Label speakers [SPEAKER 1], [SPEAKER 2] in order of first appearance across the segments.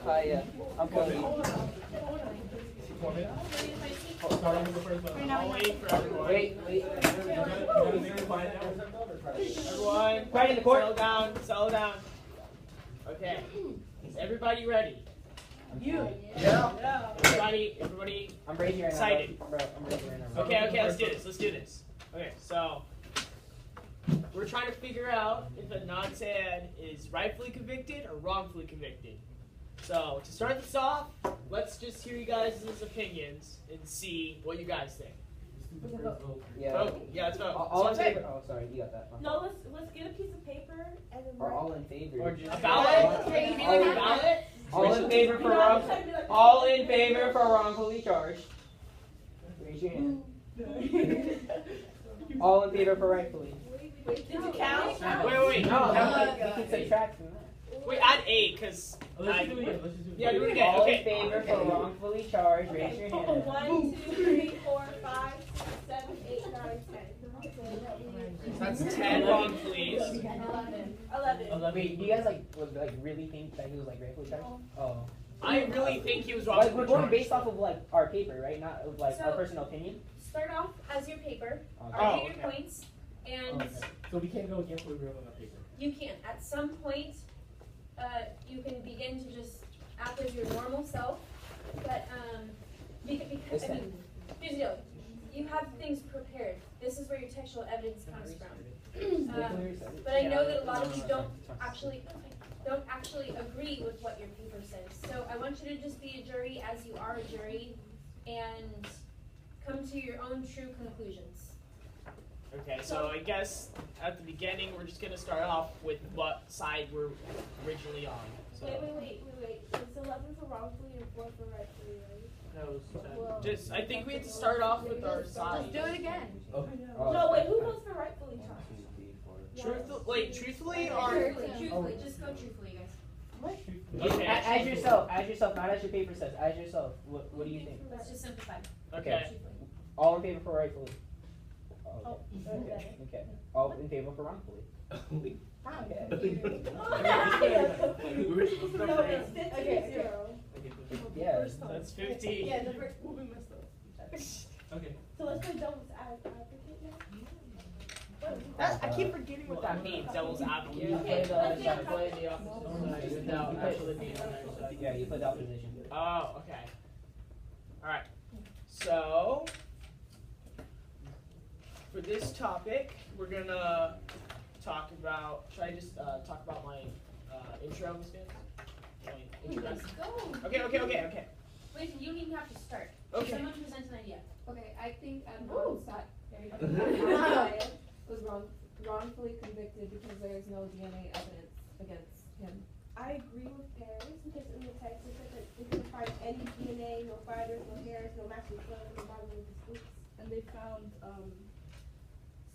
[SPEAKER 1] Hiya. I'm Cody. Wait.
[SPEAKER 2] Everyone,
[SPEAKER 1] Right in the court.
[SPEAKER 2] Settle down. Okay, is everybody ready?
[SPEAKER 1] Yeah.
[SPEAKER 2] Everybody.
[SPEAKER 1] I'm ready right now.
[SPEAKER 2] Excited.
[SPEAKER 1] Bro, I'm ready right now.
[SPEAKER 2] Okay, let's do this. Okay, so we're trying to figure out if Adnan's head is rightfully convicted or wrongfully convicted. So to start this off, let's just hear you guys' opinions and see what you guys think.
[SPEAKER 1] Yeah.
[SPEAKER 2] Vote. Yeah, let's vote.
[SPEAKER 1] All in favor? Oh, sorry, you got that.
[SPEAKER 3] No, let's get a piece of paper and then
[SPEAKER 1] Or all in favor?
[SPEAKER 2] Or just a ballot? You mean like a ballot?
[SPEAKER 1] All in favor for all in favor for wrongfully charged. Raise your hand. All in favor for rightfully.
[SPEAKER 3] Wait, did you count?
[SPEAKER 2] Wait.
[SPEAKER 1] No, we can subtract from that.
[SPEAKER 2] Wait, add 8, because...
[SPEAKER 4] Let's do it again.
[SPEAKER 2] Yeah, do it again.
[SPEAKER 1] All
[SPEAKER 2] Okay.
[SPEAKER 1] in favor for wrongfully charged. Raise your hand.
[SPEAKER 3] 1, 2, 3, 4, 5, 6, 7, 8, 9, 10.
[SPEAKER 2] That's 10 wrongfully.
[SPEAKER 3] 11.
[SPEAKER 1] Wait, do you guys like really think that he was like rightfully charged? Oh.
[SPEAKER 2] I really think he was
[SPEAKER 1] Like
[SPEAKER 2] wrongfully
[SPEAKER 1] we're going
[SPEAKER 2] charged.
[SPEAKER 1] based off of like our paper, right? Not of like our
[SPEAKER 5] So-
[SPEAKER 1] personal opinion.
[SPEAKER 5] Start off as your paper,
[SPEAKER 1] Okay.
[SPEAKER 5] argue
[SPEAKER 2] okay.
[SPEAKER 5] your points, and
[SPEAKER 4] So we can't go against what we wrote on our paper.
[SPEAKER 5] you can. At some point, you can begin to just act as your normal self, but because I mean, here's the deal. You have things prepared. This is where your textual evidence comes from. But I know that a lot of you don't actually agree with what your paper says. So I want you to just be a jury as you are a jury, and come to your own true conclusions.
[SPEAKER 2] Okay, so I guess at the beginning we're just going to start off with what side we're originally on. So,
[SPEAKER 3] Wait. It's 11 for wrongfully and 4 for rightfully, right?
[SPEAKER 2] just, I think we have to start off with our side.
[SPEAKER 5] Let's do it again.
[SPEAKER 3] No, wait, who votes for rightfully charged?
[SPEAKER 2] Truthfully, or...
[SPEAKER 5] Truthfully, just go truthfully, guys.
[SPEAKER 2] Okay.
[SPEAKER 1] As yourself, not as your paper says. As yourself, what do you think?
[SPEAKER 5] Let's just simplify.
[SPEAKER 2] Okay.
[SPEAKER 1] All in favor for rightfully.
[SPEAKER 3] Oh,
[SPEAKER 1] Okay. All in favor for wrongfully. Okay.
[SPEAKER 3] No, it's 50-0.
[SPEAKER 1] Yeah.
[SPEAKER 2] That's 50.
[SPEAKER 3] Yeah, the first one we messed up.
[SPEAKER 4] Okay.
[SPEAKER 3] So let's play devil's advocate now.
[SPEAKER 2] I keep forgetting what that means, devil's advocate.
[SPEAKER 1] You play the
[SPEAKER 3] let's
[SPEAKER 1] opposite side without actually being on their side. Yeah, you play the opposition.
[SPEAKER 2] Oh, okay. Alright. So, for this topic, we're gonna talk about, should I just talk about my intro, Ms. Vance?
[SPEAKER 5] Let's go.
[SPEAKER 2] Okay.
[SPEAKER 5] Wait, you don't even have to start.
[SPEAKER 2] Okay.
[SPEAKER 5] Someone present an idea.
[SPEAKER 6] Okay, I think
[SPEAKER 3] Ooh.
[SPEAKER 6] was wrongfully convicted because there is no DNA evidence against him.
[SPEAKER 3] I agree with Paris because in the text it said that they couldn't find any DNA, no fibers, no hairs, no matching blood on the bottom of his boots.
[SPEAKER 7] And they found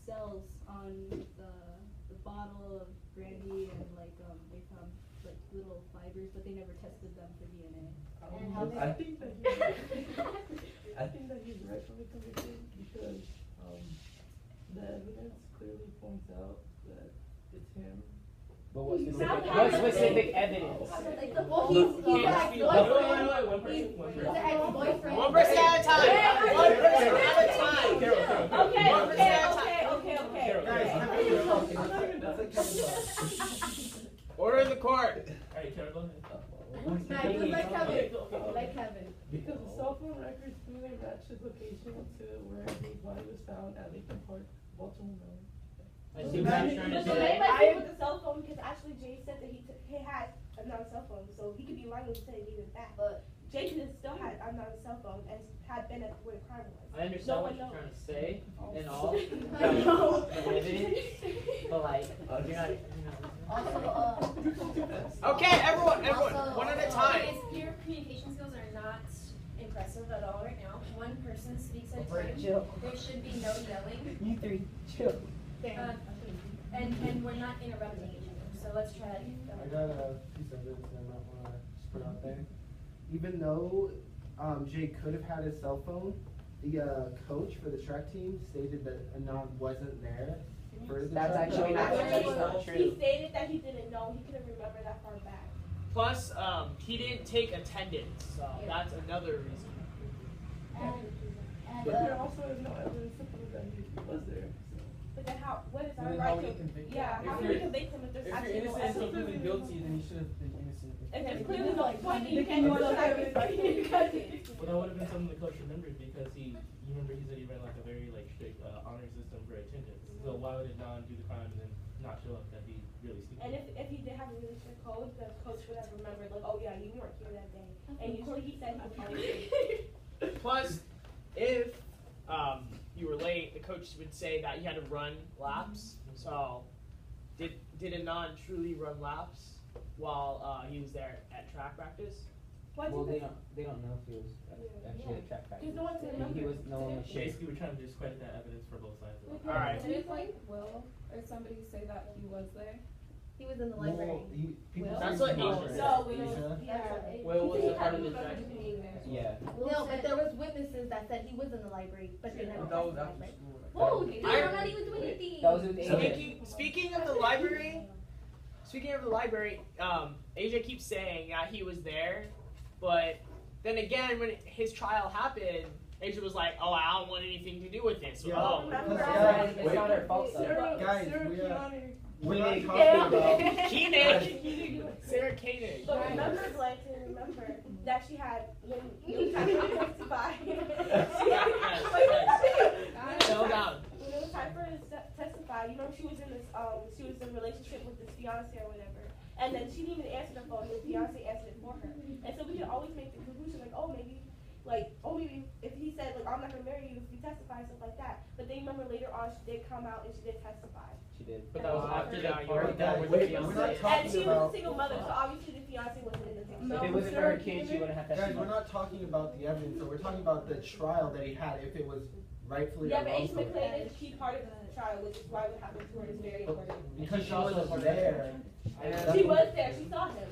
[SPEAKER 7] cells on the bottle of brandy, and like they found like little fibers, but they never tested them for DNA.
[SPEAKER 5] And how
[SPEAKER 8] I think that he's rightfully convicted because the evidence clearly points out that it's him.
[SPEAKER 1] But what
[SPEAKER 3] You
[SPEAKER 1] specific,
[SPEAKER 3] sound
[SPEAKER 1] what
[SPEAKER 3] like-
[SPEAKER 1] specific evidence?
[SPEAKER 3] Well, he's
[SPEAKER 2] Wait,
[SPEAKER 3] an ex-boyfriend.
[SPEAKER 6] He's an ex-boyfriend.
[SPEAKER 2] One person at a time. One person at a time.
[SPEAKER 3] Okay.
[SPEAKER 2] Order in the court.
[SPEAKER 4] Alright, Carol, go ahead.
[SPEAKER 6] Like Kevin.
[SPEAKER 8] Because the cell phone records clearly match his location to where his body was found at Lincoln Park, Baltimore, Maryland.
[SPEAKER 4] I see what you're trying to
[SPEAKER 3] But the
[SPEAKER 4] say.
[SPEAKER 3] name I see with the cell phone because actually Jay said that he had another cell phone, so he could be lying when he said he needed that. But Jay could have still had another cell phone and had been at where the crime was.
[SPEAKER 1] I understand
[SPEAKER 3] No
[SPEAKER 1] what
[SPEAKER 3] one
[SPEAKER 1] you're
[SPEAKER 3] knows.
[SPEAKER 1] trying to say and all,
[SPEAKER 3] I know.
[SPEAKER 1] the evidence, but like, you're not.
[SPEAKER 2] Okay, everyone,
[SPEAKER 5] Also,
[SPEAKER 2] one at a time.
[SPEAKER 5] Your communication skills are not impressive at all right now. One person speaks at a time.
[SPEAKER 1] Chill.
[SPEAKER 5] There should be no yelling.
[SPEAKER 1] You three, chill.
[SPEAKER 5] And we're not interrupting each other. So let's try that again. Go
[SPEAKER 9] I
[SPEAKER 5] ahead.
[SPEAKER 9] got a piece of evidence that I might want to just put out there. Even though Jay could have had his cell phone, the coach for the track team stated that Adnan wasn't there for the
[SPEAKER 1] That's
[SPEAKER 9] track
[SPEAKER 1] actually
[SPEAKER 9] team.
[SPEAKER 1] not true.
[SPEAKER 3] He stated that he didn't know. He couldn't remember that far back.
[SPEAKER 2] Plus, he didn't take attendance, so that's another reason.
[SPEAKER 8] But there also is no evidence to prove that he was there.
[SPEAKER 3] But then what is our
[SPEAKER 1] Then
[SPEAKER 3] right
[SPEAKER 1] how would
[SPEAKER 3] to,
[SPEAKER 1] you convict him?
[SPEAKER 3] yeah, how
[SPEAKER 1] If
[SPEAKER 3] can we
[SPEAKER 1] you're-
[SPEAKER 3] convict him if there's
[SPEAKER 1] If you're
[SPEAKER 3] actually no
[SPEAKER 1] innocent until
[SPEAKER 3] evidence?
[SPEAKER 1] proven guilty, then you should have been innocent.
[SPEAKER 3] If there's clearly no point, then you can't do it.
[SPEAKER 4] Well, that would have been something the coach remembered because you remember he said he ran like a very like strict honor system for attendance. So why would Adnan do the crime and then not show up? That'd be really stupid.
[SPEAKER 3] And if he did have a really strict code, the coach would have remembered, like, oh yeah, you weren't here that day. And usually he said he was always
[SPEAKER 2] Plus, if you were late, the coach would say that you had to run laps. So, did Adnan truly run laps while he was there at track practice?
[SPEAKER 1] Well, they don't know if he was actually at track practice.
[SPEAKER 3] Because no one can remember.
[SPEAKER 1] No one was sure.
[SPEAKER 4] Basically, we're trying to discredit that evidence for both sides. Of it.
[SPEAKER 2] All right.
[SPEAKER 6] Did like Will or somebody say that he was there?
[SPEAKER 7] He was in the library.
[SPEAKER 2] That's what Asia said.
[SPEAKER 3] No, we don't. Yeah.
[SPEAKER 1] Will was a part of the track. Yeah.
[SPEAKER 7] No, but there was witnesses that said he was in the library, but they never
[SPEAKER 1] That was
[SPEAKER 7] testified,
[SPEAKER 1] after
[SPEAKER 7] right?
[SPEAKER 1] school.
[SPEAKER 7] Whoa, dude, I'm not even doing anything.
[SPEAKER 1] That was with Asia.
[SPEAKER 2] Speaking of the library, Asia keeps saying that he was there, but then again, when his trial happened, Asia was like, "Oh, I don't want anything to do with it." So,
[SPEAKER 1] It's not our fault, though.
[SPEAKER 8] Guys,
[SPEAKER 9] We're not talking about.
[SPEAKER 2] Koenig, Sarah Koenig.
[SPEAKER 3] But remember, Blanche, remember that she had when you time to testify.
[SPEAKER 2] Slow down.
[SPEAKER 3] When it was time for her to testify, you know, she was in a relationship with this fiance or whatever, and then she didn't even answer the phone. The fiance answered it for her, and so we can always make the conclusion like, oh, maybe if he said like, I'm not gonna marry you if you testify and stuff like that. But then remember later on, she did come out and she did testify.
[SPEAKER 1] She did.
[SPEAKER 2] But that was after that. You were
[SPEAKER 1] Wait,
[SPEAKER 2] done with
[SPEAKER 9] wait,
[SPEAKER 2] the
[SPEAKER 9] we're
[SPEAKER 2] fiance.
[SPEAKER 9] not
[SPEAKER 3] And she was a single mother, so obviously the fiance wasn't in the picture.
[SPEAKER 1] If it wasn't for her kid, she wouldn't have
[SPEAKER 9] Guys,
[SPEAKER 1] testified.
[SPEAKER 9] we're not talking about the evidence, so we're talking about the trial that he had, if it was rightfully
[SPEAKER 3] Yeah,
[SPEAKER 9] or
[SPEAKER 3] but Ace
[SPEAKER 9] wrongfully.
[SPEAKER 3] McClain is a key part of the trial, which is why what happened to her is very important.
[SPEAKER 9] Because she was there.
[SPEAKER 3] She was there, she saw him.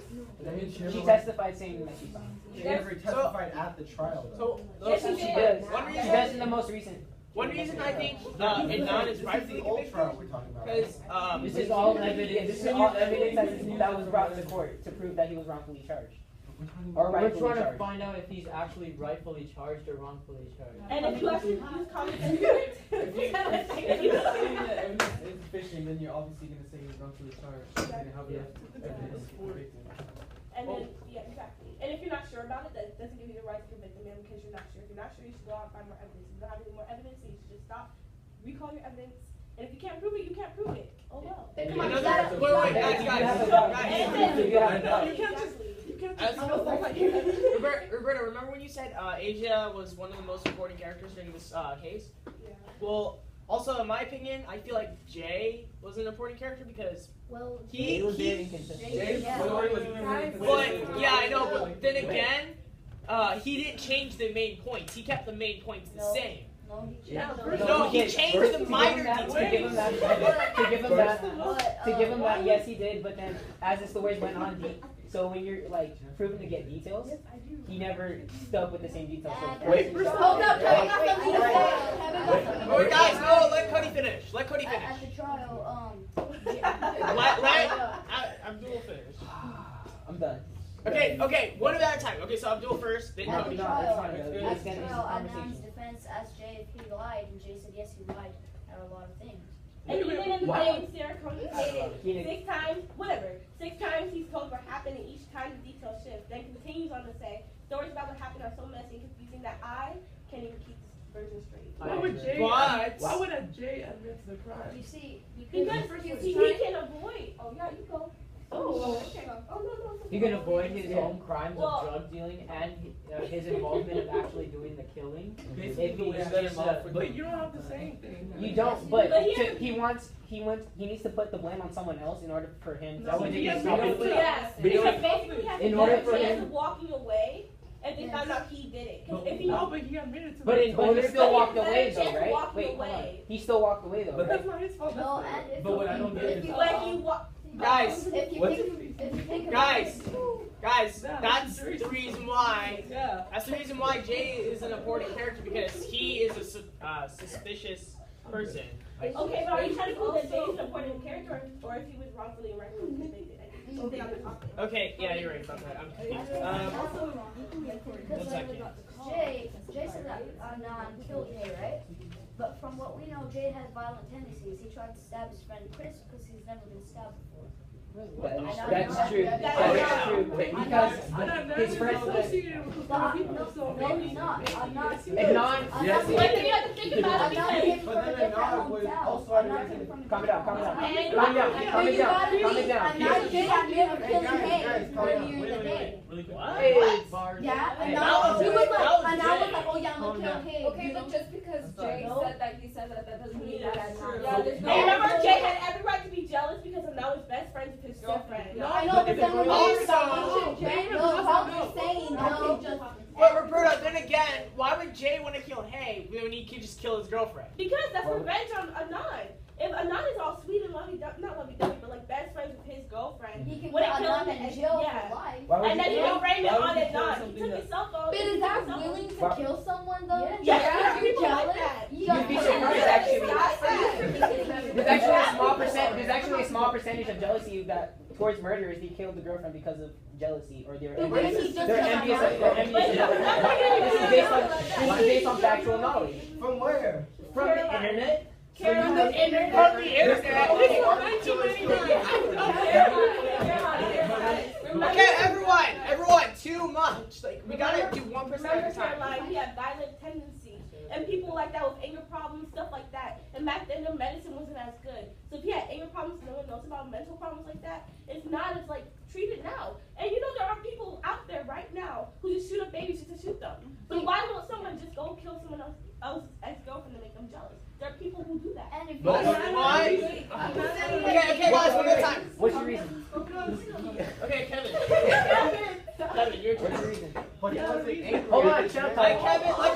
[SPEAKER 1] She testified saying that she saw him.
[SPEAKER 9] She never testified at the trial, though.
[SPEAKER 2] So,
[SPEAKER 3] Yes, she
[SPEAKER 1] She
[SPEAKER 3] did.
[SPEAKER 1] does.
[SPEAKER 2] One
[SPEAKER 1] She
[SPEAKER 2] reason-
[SPEAKER 1] does in the most recent.
[SPEAKER 2] one reason I think Adnan is
[SPEAKER 9] This is
[SPEAKER 2] rightfully
[SPEAKER 9] the old
[SPEAKER 2] convicted
[SPEAKER 9] trial we're talking about.
[SPEAKER 2] because
[SPEAKER 1] This is all evidence. This is all evidence that was brought to court to prove that he was wrongfully charged. Or
[SPEAKER 10] We're
[SPEAKER 1] rightfully
[SPEAKER 10] trying to
[SPEAKER 1] charged.
[SPEAKER 10] find out if he's actually rightfully charged or wrongfully charged.
[SPEAKER 3] And if you actually use common sense,
[SPEAKER 1] If you're saying that evidence is sufficient, then you're obviously going to say he's wrongfully charged. And how we have evidence to convict him.
[SPEAKER 3] and then, yeah, exactly. And if you're not sure about it, that doesn't give you the right to convict the man because you're not sure. If you're not sure, you should go out and find more evidence. If you don't have any more evidence, then you should just stop, recall your evidence, and if you can't prove it, you can't prove it. Oh well.
[SPEAKER 7] Then come on,
[SPEAKER 2] Another-
[SPEAKER 7] shut up.
[SPEAKER 2] wait, guys. Roberta, remember when you said Asia was one of the most important characters during this case?
[SPEAKER 3] Yeah.
[SPEAKER 2] Well, also in my opinion, I feel like Jay was an important character because
[SPEAKER 7] Well,
[SPEAKER 2] he
[SPEAKER 1] was very inconsistent.
[SPEAKER 7] Jay- yeah.
[SPEAKER 2] But yeah, I know. But then again, he didn't change the main points. He kept the main points the
[SPEAKER 7] No.
[SPEAKER 2] same.
[SPEAKER 7] No,
[SPEAKER 2] No, he changed the minor details.
[SPEAKER 1] To give him that, yes, he did. But then, as the stories went on, so when you're like proven to get details, he never stuck with the same details. So
[SPEAKER 9] Wait.
[SPEAKER 7] Hold up, Kevin got something to say. Kevin got something to
[SPEAKER 2] Wait,
[SPEAKER 7] say.
[SPEAKER 2] guys, no, let Cody finish. Let Cody
[SPEAKER 7] At
[SPEAKER 2] finish.
[SPEAKER 7] the trial,
[SPEAKER 2] Abdul finish.
[SPEAKER 1] I'm done.
[SPEAKER 2] Okay, one at a time. Okay, so Abdul first, then
[SPEAKER 7] At
[SPEAKER 2] Cody.
[SPEAKER 7] the
[SPEAKER 1] No, it's
[SPEAKER 7] trial,
[SPEAKER 1] fine.
[SPEAKER 7] at
[SPEAKER 1] It's
[SPEAKER 7] the
[SPEAKER 1] gonna-
[SPEAKER 7] trial,
[SPEAKER 1] it's a
[SPEAKER 7] Adnan's
[SPEAKER 1] conversation.
[SPEAKER 7] defense asked Jay if he lied, and Jay said yes, he lied at a lot of things.
[SPEAKER 3] And even in the thing, Sarah Coney stated
[SPEAKER 1] He
[SPEAKER 3] 6 times, whatever, 6 times he's told what happened, and each time the details shift. Then continues on to say, stories about what happened are so messy and confusing that I can't even keep this version straight.
[SPEAKER 8] Why would Jay?
[SPEAKER 2] But-
[SPEAKER 8] Why would a Jay admit to the crime?
[SPEAKER 7] You see,
[SPEAKER 3] Because he can avoid. Oh yeah, you go.
[SPEAKER 8] Oh,
[SPEAKER 3] Okay. Oh no.
[SPEAKER 10] He can avoid his own crimes
[SPEAKER 3] Well-
[SPEAKER 10] of drug dealing and his involvement of actually doing the killing. If he
[SPEAKER 8] but you don't have the same thing.
[SPEAKER 10] You don't, but
[SPEAKER 3] But
[SPEAKER 10] he needs to put the blame on someone else in order for him to.
[SPEAKER 8] No, but he has
[SPEAKER 10] stop
[SPEAKER 8] no
[SPEAKER 10] it.
[SPEAKER 8] blame.
[SPEAKER 3] Yes.
[SPEAKER 8] But
[SPEAKER 3] Because
[SPEAKER 8] he-
[SPEAKER 3] basically he has
[SPEAKER 10] in
[SPEAKER 3] to
[SPEAKER 10] order
[SPEAKER 3] get
[SPEAKER 10] for
[SPEAKER 3] a chance
[SPEAKER 10] him-
[SPEAKER 3] of walking away, and they found out he did it. Because if he
[SPEAKER 8] No, but he admitted to
[SPEAKER 10] But
[SPEAKER 8] it.
[SPEAKER 10] he still walked
[SPEAKER 3] But
[SPEAKER 10] away
[SPEAKER 3] he
[SPEAKER 10] though,
[SPEAKER 3] had
[SPEAKER 10] right?
[SPEAKER 3] walked
[SPEAKER 10] Wait, hold on.
[SPEAKER 3] away.
[SPEAKER 10] He still walked away though,
[SPEAKER 8] But
[SPEAKER 10] right?
[SPEAKER 8] that's not his fault.
[SPEAKER 7] no, and if
[SPEAKER 4] But what I don't get
[SPEAKER 7] if
[SPEAKER 4] is-
[SPEAKER 7] you
[SPEAKER 3] But he walked.
[SPEAKER 2] Guys,
[SPEAKER 7] if you
[SPEAKER 8] What's
[SPEAKER 7] think about
[SPEAKER 2] Guys.
[SPEAKER 7] it,
[SPEAKER 2] Guys,
[SPEAKER 8] Yeah,
[SPEAKER 2] that's
[SPEAKER 8] that's
[SPEAKER 2] the reason why.
[SPEAKER 8] Yeah.
[SPEAKER 2] That's the reason why Jay is an important character because he is a suspicious person.
[SPEAKER 3] Okay, but are you trying to prove that Jay is an important character, or if he was wrongfully and rightfully convicted? should stay on the topic.
[SPEAKER 2] Okay, yeah, you're right about that. I'm confused. One second.
[SPEAKER 11] Jay said that Adnan killed Jay, right? But from what we know, Jay has violent tendencies. He tried to stab his friend Chris because he's never been stabbed before.
[SPEAKER 1] That's true. That's true. Because his friend.
[SPEAKER 11] No, he's not. I'm not.
[SPEAKER 1] Adnan.
[SPEAKER 3] Yes. You have to think about it.
[SPEAKER 9] But then Adnan was also arrested.
[SPEAKER 1] Calm it down. Calm it down.
[SPEAKER 11] Adnan Jay had never killed Hae earlier in the day.
[SPEAKER 2] What?
[SPEAKER 11] Yeah, and
[SPEAKER 2] That
[SPEAKER 11] now
[SPEAKER 2] was
[SPEAKER 11] he was
[SPEAKER 2] Jay.
[SPEAKER 11] like,
[SPEAKER 2] That was
[SPEAKER 11] and I was
[SPEAKER 2] Jay.
[SPEAKER 11] like, oh yeah, I'm gonna kill Hae.
[SPEAKER 6] Okay, but just because Jay said that he said that, that doesn't mean that that's not.
[SPEAKER 3] Yeah, and remember, Jay had every right to be jealous because now he's best friends with his girlfriend.
[SPEAKER 11] I know, but then when
[SPEAKER 2] Also-
[SPEAKER 11] you start Jay, no, I'm just saying, no, just.
[SPEAKER 2] But Roberta, then again, why would Jay want to kill Hae when he could just kill his girlfriend?
[SPEAKER 3] Because that's revenge on Adnan. If Adnan is all sweet and lovey-dovey, not lovey-dovey, but like best friends with his girlfriend,
[SPEAKER 11] He can
[SPEAKER 3] when
[SPEAKER 11] put
[SPEAKER 3] it killed
[SPEAKER 11] Adnan
[SPEAKER 3] him,
[SPEAKER 11] in jail
[SPEAKER 3] yeah.
[SPEAKER 11] for life.
[SPEAKER 3] And then he can blame it on Adnan. He
[SPEAKER 4] something
[SPEAKER 3] took his cell phone.
[SPEAKER 11] But is that willing to kill someone though?
[SPEAKER 3] Yeah,
[SPEAKER 11] You're
[SPEAKER 3] people like
[SPEAKER 11] jealous?
[SPEAKER 3] that.
[SPEAKER 1] You'd be surprised actually. There's actually a small percent. There's actually a small percentage of jealousy that towards murderers. He killed the girlfriend because of jealousy, or they're envious. They're envious. They're envious. This is based on factual knowledge.
[SPEAKER 9] From where?
[SPEAKER 1] From the internet.
[SPEAKER 3] From the internet.
[SPEAKER 2] From the internet. Okay, everyone, too much. Like, we gotta do 1% at
[SPEAKER 3] Remember
[SPEAKER 2] a time.
[SPEAKER 3] Caroline, he had violent tendencies. And people like that with anger problems, stuff like that. And back then the medicine wasn't as good. So if he had anger problems, no one knows about mental problems like that. It's not as like treated now. And you know there are people out there right now who just shoot up babies just to shoot them. So why won't someone just go kill someone else's ex-girlfriend to make them jealous? There are people who do that.
[SPEAKER 11] And if
[SPEAKER 2] But why? Okay, guys, one more time.
[SPEAKER 1] What's your reason?
[SPEAKER 2] Okay, Kevin, your turn.
[SPEAKER 1] What's your reason?
[SPEAKER 9] But he wasn't angry.
[SPEAKER 1] Hold on, shut up.
[SPEAKER 2] Let Kevin talk.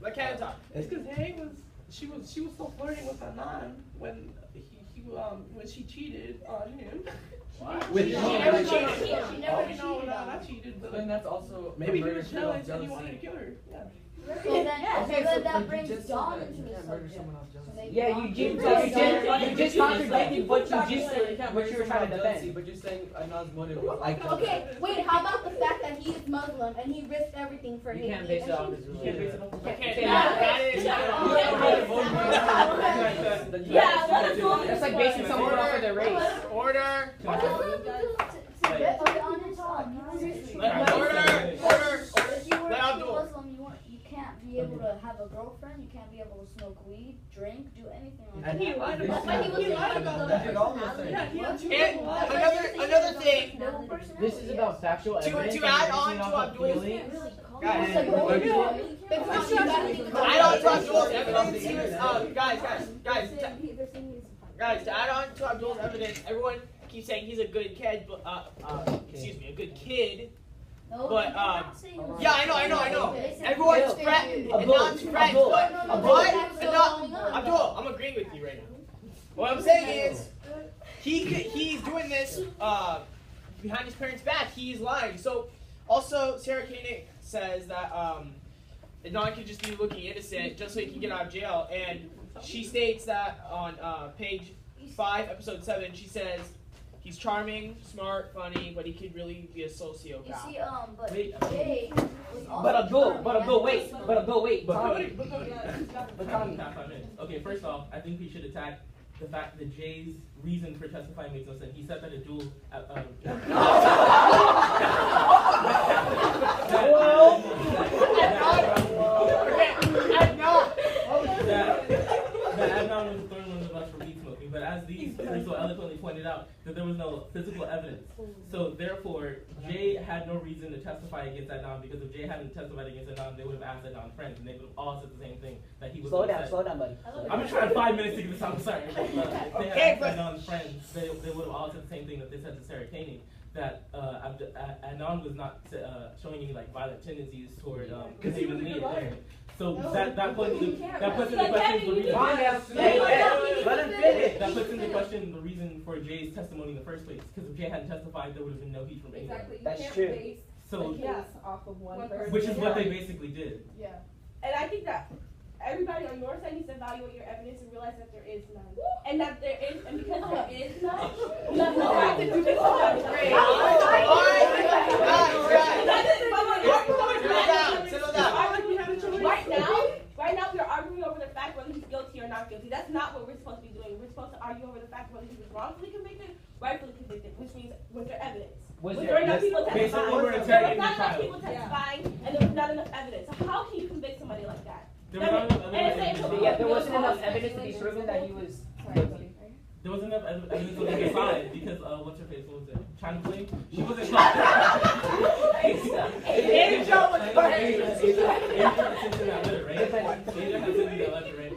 [SPEAKER 2] Let Kevin talk.
[SPEAKER 8] It's because Hae she was still flirting with Adnan when when she cheated on him.
[SPEAKER 9] With
[SPEAKER 11] She
[SPEAKER 9] him.
[SPEAKER 11] never
[SPEAKER 8] No,
[SPEAKER 11] cheated
[SPEAKER 8] no,
[SPEAKER 11] on
[SPEAKER 8] not cheated, but
[SPEAKER 12] And that's also
[SPEAKER 8] maybe he
[SPEAKER 12] murder
[SPEAKER 8] was
[SPEAKER 12] through
[SPEAKER 8] jealous and he wanted to
[SPEAKER 12] jealousy.
[SPEAKER 8] kill her. Yeah.
[SPEAKER 11] So then that brings
[SPEAKER 12] just
[SPEAKER 11] Dawn
[SPEAKER 12] said that
[SPEAKER 11] into
[SPEAKER 12] you
[SPEAKER 11] the
[SPEAKER 12] can't murder
[SPEAKER 11] subject.
[SPEAKER 12] someone else jealousy.
[SPEAKER 11] So maybe
[SPEAKER 1] Yeah,
[SPEAKER 11] Dawn-
[SPEAKER 1] you just contradicted what you just
[SPEAKER 12] You
[SPEAKER 1] said,
[SPEAKER 12] can't
[SPEAKER 1] what
[SPEAKER 12] murder
[SPEAKER 1] you were
[SPEAKER 12] someone
[SPEAKER 1] trying
[SPEAKER 12] out
[SPEAKER 1] to
[SPEAKER 12] of jealousy,
[SPEAKER 1] defend.
[SPEAKER 12] but you're saying Adnan's motive was I killed
[SPEAKER 11] Okay,
[SPEAKER 12] her.
[SPEAKER 11] wait, how about the fact that he is Muslim and he risked everything for
[SPEAKER 10] You
[SPEAKER 11] Hae
[SPEAKER 10] can't
[SPEAKER 11] Lee
[SPEAKER 10] base it
[SPEAKER 11] and
[SPEAKER 10] off
[SPEAKER 11] she-
[SPEAKER 10] his
[SPEAKER 4] You can't base it
[SPEAKER 10] religion.
[SPEAKER 4] off of
[SPEAKER 2] Okay,
[SPEAKER 4] that.
[SPEAKER 2] that is.
[SPEAKER 3] Yeah, that's cool.
[SPEAKER 1] That's like basing someone off of their race.
[SPEAKER 2] Order.
[SPEAKER 11] Okay, on his own.
[SPEAKER 2] Order.
[SPEAKER 11] If you were
[SPEAKER 2] Let
[SPEAKER 11] to
[SPEAKER 2] Abdul.
[SPEAKER 11] be Muslim, you can't be able to have a girlfriend, you can't be able to smoke weed, drink, do anything like
[SPEAKER 9] And
[SPEAKER 11] that.
[SPEAKER 9] he lied
[SPEAKER 11] That's
[SPEAKER 9] about
[SPEAKER 11] why he
[SPEAKER 9] that.
[SPEAKER 11] was
[SPEAKER 9] He lied about that. He did all those things.
[SPEAKER 8] Yeah, he had two
[SPEAKER 2] And
[SPEAKER 8] people.
[SPEAKER 2] another thing.
[SPEAKER 10] This is about factual
[SPEAKER 2] To
[SPEAKER 10] evidence.
[SPEAKER 2] add
[SPEAKER 10] and
[SPEAKER 2] on
[SPEAKER 10] basing
[SPEAKER 2] to
[SPEAKER 10] off of
[SPEAKER 2] Abdul's-
[SPEAKER 10] feelings.
[SPEAKER 2] Guys,
[SPEAKER 11] It's like, oh, yeah. Because you gotta be
[SPEAKER 2] to add on to Abdul's evidence, here's guys, to add on to Abdul's evidence, everyone keeps saying he's a good kid, but a good kid.
[SPEAKER 11] No,
[SPEAKER 2] But,
[SPEAKER 11] they did not say he was
[SPEAKER 2] Yeah, I know. Everyone's friend, and not friends, but Abdul, I'm agreeing with you right now. What I'm saying is, he's doing this behind his parents' back. He's lying. So, also, Sarah Koenig says that Adnan could just be looking innocent just so he can get out of jail. And she states that on page 5, episode 7, she says he's charming, smart, funny, but he could really be a sociopath.
[SPEAKER 11] You see, but
[SPEAKER 1] Wait.
[SPEAKER 11] Jay was also
[SPEAKER 1] But Abdul, wait.
[SPEAKER 4] But
[SPEAKER 1] Tommy.
[SPEAKER 4] Tommy. Okay, first off, I think we should attack the fact that Jay's reason for testifying makes no sense. He said that a duel. That Adnan was throwing under the bus for weed smoking, but as these three so eloquently pointed out, that there was no physical evidence. So therefore, Jay had no reason to testify against Adnan, because if Jay hadn't testified against Adnan, they would have asked Adnan friends, and they would have all said the same thing, that he was upset.
[SPEAKER 1] Slow down, buddy.
[SPEAKER 4] I'm just trying 5 minutes to get this out. I'm sorry. If they
[SPEAKER 2] Okay,
[SPEAKER 4] had asked Adnan's friends, they would have all said the same thing that they said to Sarah Koenig, that Adnan was not showing any like violent tendencies toward Hae Lee. So that puts into question the reason.
[SPEAKER 1] Let him finish.
[SPEAKER 4] That puts into question the reason for Jay's testimony in the first place. Because if Jay hadn't testified, there would have been no heat from anyone.
[SPEAKER 6] Exactly. You
[SPEAKER 1] That's
[SPEAKER 6] can't
[SPEAKER 1] true.
[SPEAKER 6] base
[SPEAKER 4] So,
[SPEAKER 6] the case off of one person.
[SPEAKER 4] which is what they basically did.
[SPEAKER 6] Yeah.
[SPEAKER 3] And I think that everybody on your side needs to evaluate your evidence and realize that there is none. And that there is, and because there is none, you have to do this the fact whether he was wrongfully convicted, rightfully convicted, which means was there evidence?
[SPEAKER 1] Was
[SPEAKER 3] there
[SPEAKER 1] there
[SPEAKER 3] enough people
[SPEAKER 4] basically
[SPEAKER 3] testifying?
[SPEAKER 4] we're
[SPEAKER 3] There was
[SPEAKER 4] interrogating
[SPEAKER 3] not
[SPEAKER 4] the
[SPEAKER 3] enough
[SPEAKER 4] child.
[SPEAKER 3] people testifying, and there was not enough evidence. So how can you convict somebody like that?
[SPEAKER 4] There was not enough evidence.
[SPEAKER 1] Yeah, there wasn't enough evidence to be proven that he was guilty.
[SPEAKER 4] There wasn't enough evidence to be decided because what's her face? What was it? China Queen? She wasn't caught. Asia was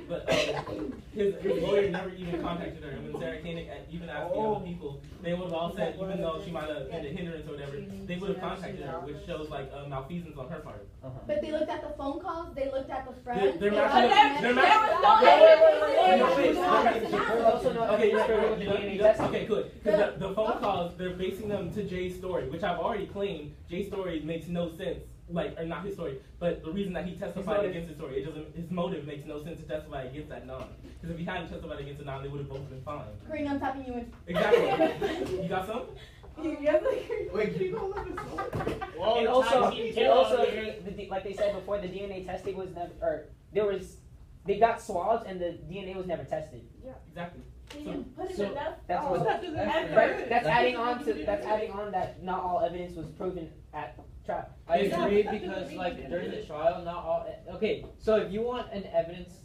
[SPEAKER 4] But his lawyer never even contacted her. And when Sarah Koenig even asked the other people, they would have all said, even though she might have been a hindrance or whatever, they would have contacted her, which shows like malfeasance on her part.
[SPEAKER 6] But they looked at the phone calls, they looked at the friends.
[SPEAKER 4] They're matching Okay, good. Because the phone calls, they're basing them to Jay's story, which I've already claimed. Jay's story makes no sense. Like, or not his story, but the reason that he testified against his story, it doesn't. His motive makes no sense to testify against that non. Because if he hadn't testified against the non, they would have both been fine.
[SPEAKER 6] Karina, I'm tapping you in.
[SPEAKER 4] Exactly. You got some?
[SPEAKER 9] Wait, can you go a little bit slower?
[SPEAKER 1] And also, like they said before, the DNA testing was never, or they got swabs and the DNA was never tested.
[SPEAKER 3] Yeah.
[SPEAKER 4] Exactly.
[SPEAKER 1] That's adding on that not all evidence was proven at trial.
[SPEAKER 12] I agree because like during the trial, not all. Okay, so if you want an evidence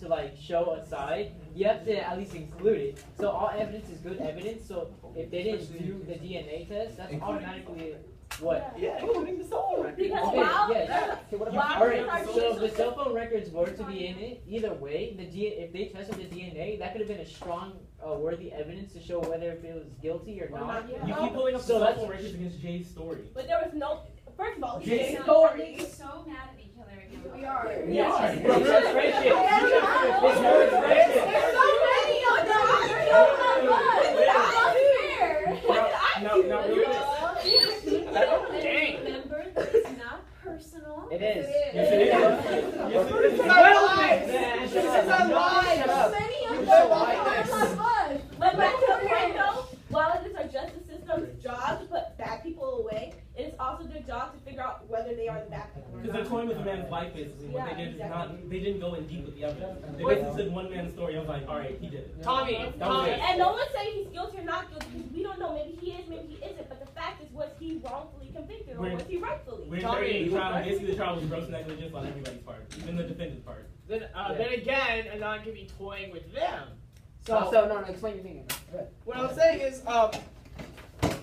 [SPEAKER 12] to like show a side, you have to at least include it. So all evidence is good evidence. So if they didn't do the DNA test, that's automatically what?
[SPEAKER 9] Yeah, including the cell phone records.
[SPEAKER 3] Because
[SPEAKER 12] Alright, so the cell phone records were to be in it. Either way, if they tested the DNA, that could have been a strong, worthy evidence to show whether if it was guilty or not.
[SPEAKER 4] You keep pulling up the cell phone records against Jay's story.
[SPEAKER 3] But there was no. First of all,
[SPEAKER 4] Jay's
[SPEAKER 3] story.
[SPEAKER 5] You're so mad at each other again.
[SPEAKER 6] We are.
[SPEAKER 1] We are. It's friendship. It's more friendship.
[SPEAKER 6] There's so many of them.
[SPEAKER 5] Remember, it's not personal.
[SPEAKER 1] It is.
[SPEAKER 4] Yes, it is.
[SPEAKER 1] Yes, it is.
[SPEAKER 6] This is a lie. Many of them are.
[SPEAKER 3] But back to the point though, while it is our justice system's job to put bad people away, it is also their job to figure out whether they are the bad people.
[SPEAKER 4] Because they're toying with a man's life, basically. What they did is they didn't go in deep with the evidence. They basically said one man's story. I was like, all right, he did it.
[SPEAKER 2] Tommy.
[SPEAKER 3] And no one's saying he's guilty or not guilty because we don't know. Maybe he is, maybe he isn't. But the fact is, was he wrongfully convicted or was he rightfully?
[SPEAKER 4] We're interrogating the trial. Basically, the trial was gross negligence on everybody's part, even the defendant's part.
[SPEAKER 2] Then again, Adnan could be toying with them.
[SPEAKER 1] So no, explain your thing.
[SPEAKER 2] What I'm saying is,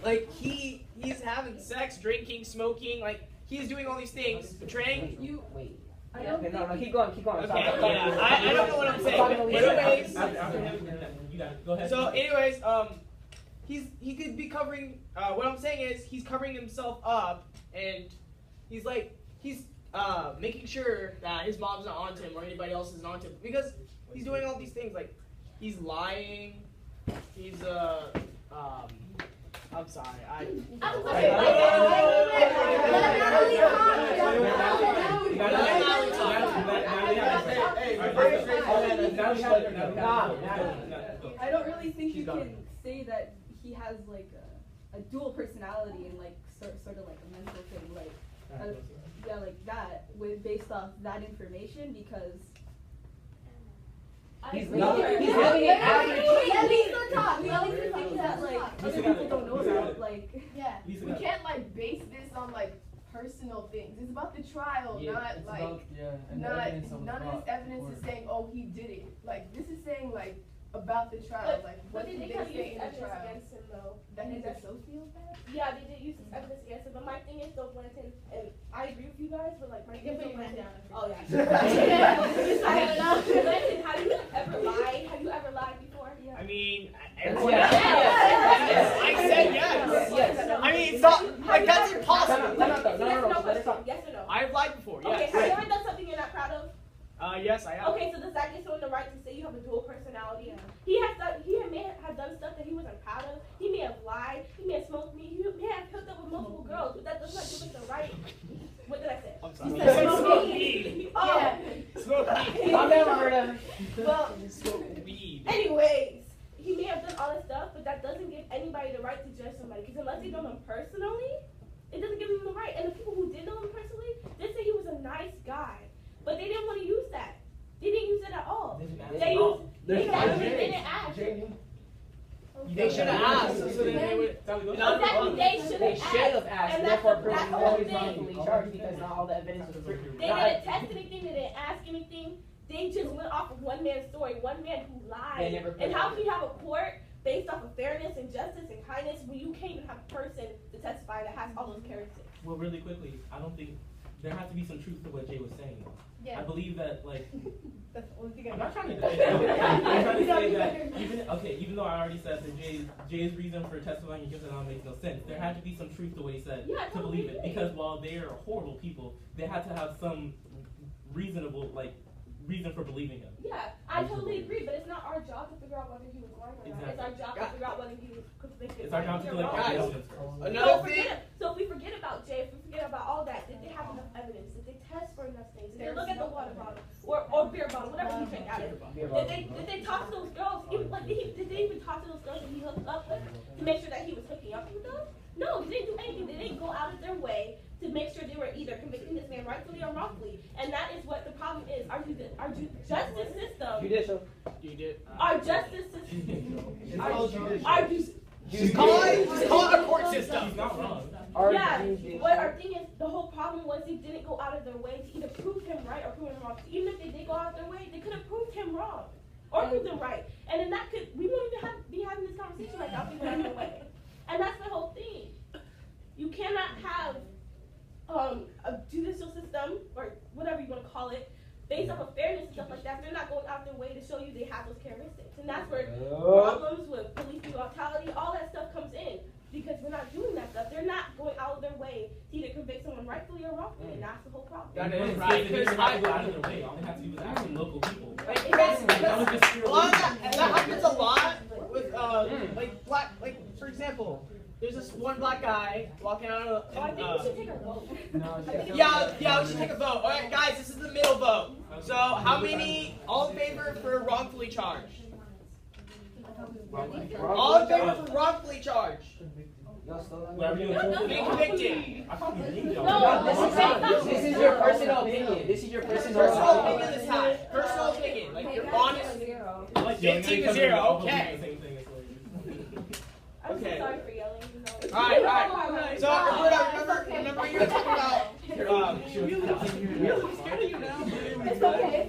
[SPEAKER 2] like he's having sex, drinking, smoking, like he's doing all these things, betraying you.
[SPEAKER 1] Wait. No, keep going.
[SPEAKER 2] Okay, yeah, I don't know what I'm saying. But anyways,
[SPEAKER 4] After him, you got it. Go ahead.
[SPEAKER 2] So anyways, he could be covering. What I'm saying is he's covering himself up, and he's making sure that his mom's not onto him or anybody else isn't onto him because he's doing all these things like he's lying. He's I'm sorry.
[SPEAKER 6] I don't really think you can say that he has like a dual personality and like sort of like a mental thing, like like that based off that information because.
[SPEAKER 1] He's having an average.
[SPEAKER 6] At least the talk. We always think that like other people don't know about like.
[SPEAKER 13] Yeah, we can't like base this on like personal things. It's about the trial, not like none of this evidence is saying oh he did it. Like this is saying like about the trial, like what did they say in the trial?
[SPEAKER 3] Against him though.
[SPEAKER 13] That he's a sociopath?
[SPEAKER 3] Yeah, they did use this evidence against him. But my thing is though, Blanton, and I agree with you guys, but like my thing is Blanton. Oh yeah. Blanton, have you ever lied? Have you ever lied before? Yeah.
[SPEAKER 2] I mean, I said yes. I mean, it's not like that's impossible.
[SPEAKER 3] No. Yes or no?
[SPEAKER 2] I've lied before. Yes.
[SPEAKER 3] Okay. Have you ever done something you're not proud of?
[SPEAKER 2] Yes, I have.
[SPEAKER 3] Okay, so does that give someone the right to say you have a dual personality? He may have done stuff that he wasn't proud of. He may have lied. He may have smoked weed. He may have hooked up with multiple girls, but that does not give us the right. What did I say?
[SPEAKER 2] I'm sorry.
[SPEAKER 3] You said smoke weed. Oh.
[SPEAKER 2] Yeah. Smoke weed.
[SPEAKER 1] I've never heard of it.
[SPEAKER 3] Well,
[SPEAKER 2] smoke weed.
[SPEAKER 3] Anyways, he may have done all this stuff, but that doesn't give anybody the right to judge somebody. Because unless they know him personally, it doesn't give them the right. And the people who did know him personally, they say he was a nice guy. But they didn't want to use that. They didn't use it at all. They didn't ask.
[SPEAKER 2] They should have asked. So then they would.
[SPEAKER 3] Exactly, they should have
[SPEAKER 1] asked.
[SPEAKER 3] And
[SPEAKER 1] Therefore,
[SPEAKER 3] that's
[SPEAKER 1] proving
[SPEAKER 3] the
[SPEAKER 1] no
[SPEAKER 3] whole
[SPEAKER 1] is
[SPEAKER 3] thing.
[SPEAKER 1] wrongfully charged because not all the evidence was free.
[SPEAKER 3] They didn't test anything. They didn't ask anything. They just went off of one man's story, one man who lied. And how can you have a court based off of fairness and justice and kindness when you can't even have a person to testify that has all those characteristics?
[SPEAKER 4] Well, really quickly, I don't think there has to be some truth to what Jay was saying.
[SPEAKER 3] Yeah.
[SPEAKER 4] I believe that, like,
[SPEAKER 3] That's the only thing
[SPEAKER 4] I'm not trying to I'm trying to say that even though I already said that Jay's reason for testifying against Adnan makes no sense, there had to be some truth to what he said to believe it. Because while they are horrible people, they had to have some reasonable reason for believing him.
[SPEAKER 3] Yeah, I totally agree, but it's not our job to figure out whether he was lying or not. It's our job to figure out whether he was convicted.
[SPEAKER 4] It's our job to collect evidence.
[SPEAKER 2] Another thing.
[SPEAKER 3] So if we forget about Jay, if we forget about all that, did they have enough evidence? Did they test for enough things? Did they look at the water bottle or beer bottle, whatever he drank out of? Did they talk to those girls? Even, did they even talk to those girls that he hooked up with to make sure that he was hooking up with them? No, they didn't do anything. They didn't go out of their way to make sure they were either convicting this man rightfully or wrongfully. And that is what the problem is. Our justice system.
[SPEAKER 1] Judicial.
[SPEAKER 3] Our justice system.
[SPEAKER 2] Just call it a court system.
[SPEAKER 4] He's not wrong.
[SPEAKER 3] Yeah, but our thing is, the whole problem was they didn't go out of their way to either prove him right or prove him wrong. Even if they did go out of their way, they could have proved him wrong or proved him right. And then that could, we wouldn't even be having this conversation right now if we went out of their way. And that's the whole thing. You cannot have a judicial system, or whatever you want to call it, based off of fairness and stuff like that. They're not going out their way to show you they have those characteristics. And that's where problems with police brutality, all that stuff comes in. Because we're not doing that stuff. They're not going out of their way to either convict someone rightfully or wrongfully, and that's the whole problem.
[SPEAKER 2] That is right.
[SPEAKER 4] They didn't have to go out of their way. All they had to do was ask some local people.
[SPEAKER 2] That happens a lot with for example, there's this one black guy walking out of.
[SPEAKER 3] I think we should take a vote.
[SPEAKER 2] Yeah, we should take a vote. All right, guys, this is the middle vote. So, how many all in favor for wrongfully charged? All in favor for wrongfully charged. Being convicted.
[SPEAKER 1] No, this is your personal opinion. This is your personal
[SPEAKER 2] opinion this time. Personal opinion. Like you're honest. 15 to 0. Okay.
[SPEAKER 3] I'm so sorry for yelling.
[SPEAKER 2] All right. So, remember you were talking about.
[SPEAKER 3] It's okay.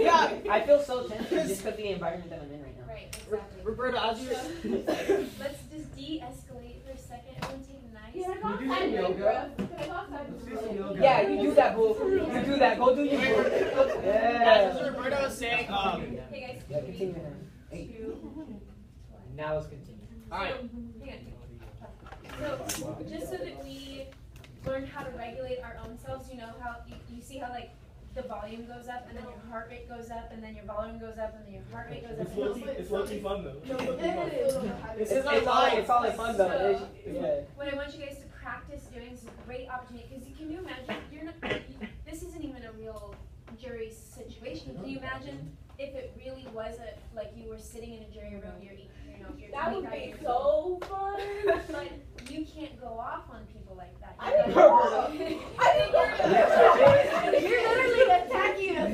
[SPEAKER 2] Yeah.
[SPEAKER 1] I feel so tense just because of the environment that I'm in right now.
[SPEAKER 5] Right, exactly.
[SPEAKER 2] Roberta, as you.
[SPEAKER 5] Let's just de-escalate for a second. Everyone take a nice.
[SPEAKER 3] Yeah, I go outside yoga. Can I go outside?
[SPEAKER 1] Yeah, you do that, boo. You do that. Go do your work.
[SPEAKER 2] Guys, as Roberta was saying,
[SPEAKER 5] Hey guys.
[SPEAKER 1] Yeah, continue. Now let's continue.
[SPEAKER 2] All right.
[SPEAKER 5] So, just so that we learn how to regulate our own selves, you know how you see how like the volume goes up and then your heart rate goes up and then your volume goes up and then your heart rate goes up.
[SPEAKER 4] It's low-key fun though.
[SPEAKER 2] It's all in fun though.
[SPEAKER 5] So, what I want you guys to practice doing is a great opportunity because can you imagine this isn't even a real jury situation. Can you imagine if it really was like you were sitting in a jury room, you're
[SPEAKER 3] that would be so fun.
[SPEAKER 5] But you can't go off on people like that.
[SPEAKER 3] I didn't go off. You're literally attacking us.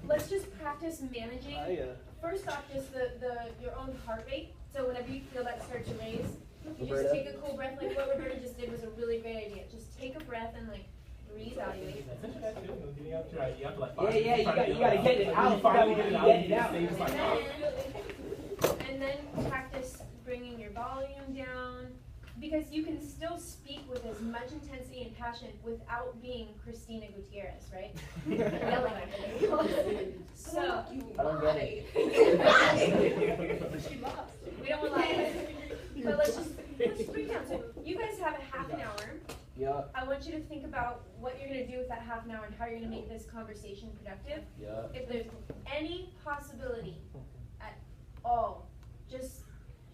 [SPEAKER 5] let's just practice managing. First off, just your own heart rate. So whenever you feel that start to raise, you just take a cool breath. Like what Roberta just did was a really great idea. Just take a breath and like reevaluate.
[SPEAKER 1] Yeah, you gotta get it out. You gotta get it out.
[SPEAKER 5] And then practice bringing your volume down, because you can still speak with as much intensity and passion without being Christina Gutierrez, right? Yelling at people. So
[SPEAKER 1] I don't get it.
[SPEAKER 5] We don't want to lie. But let's just break down. So you guys have a half an hour.
[SPEAKER 1] Yeah.
[SPEAKER 5] I want you to think about what you're going to do with that half an hour and how you're going to make this conversation productive.
[SPEAKER 1] Yeah.
[SPEAKER 5] If there's any possibility at all, just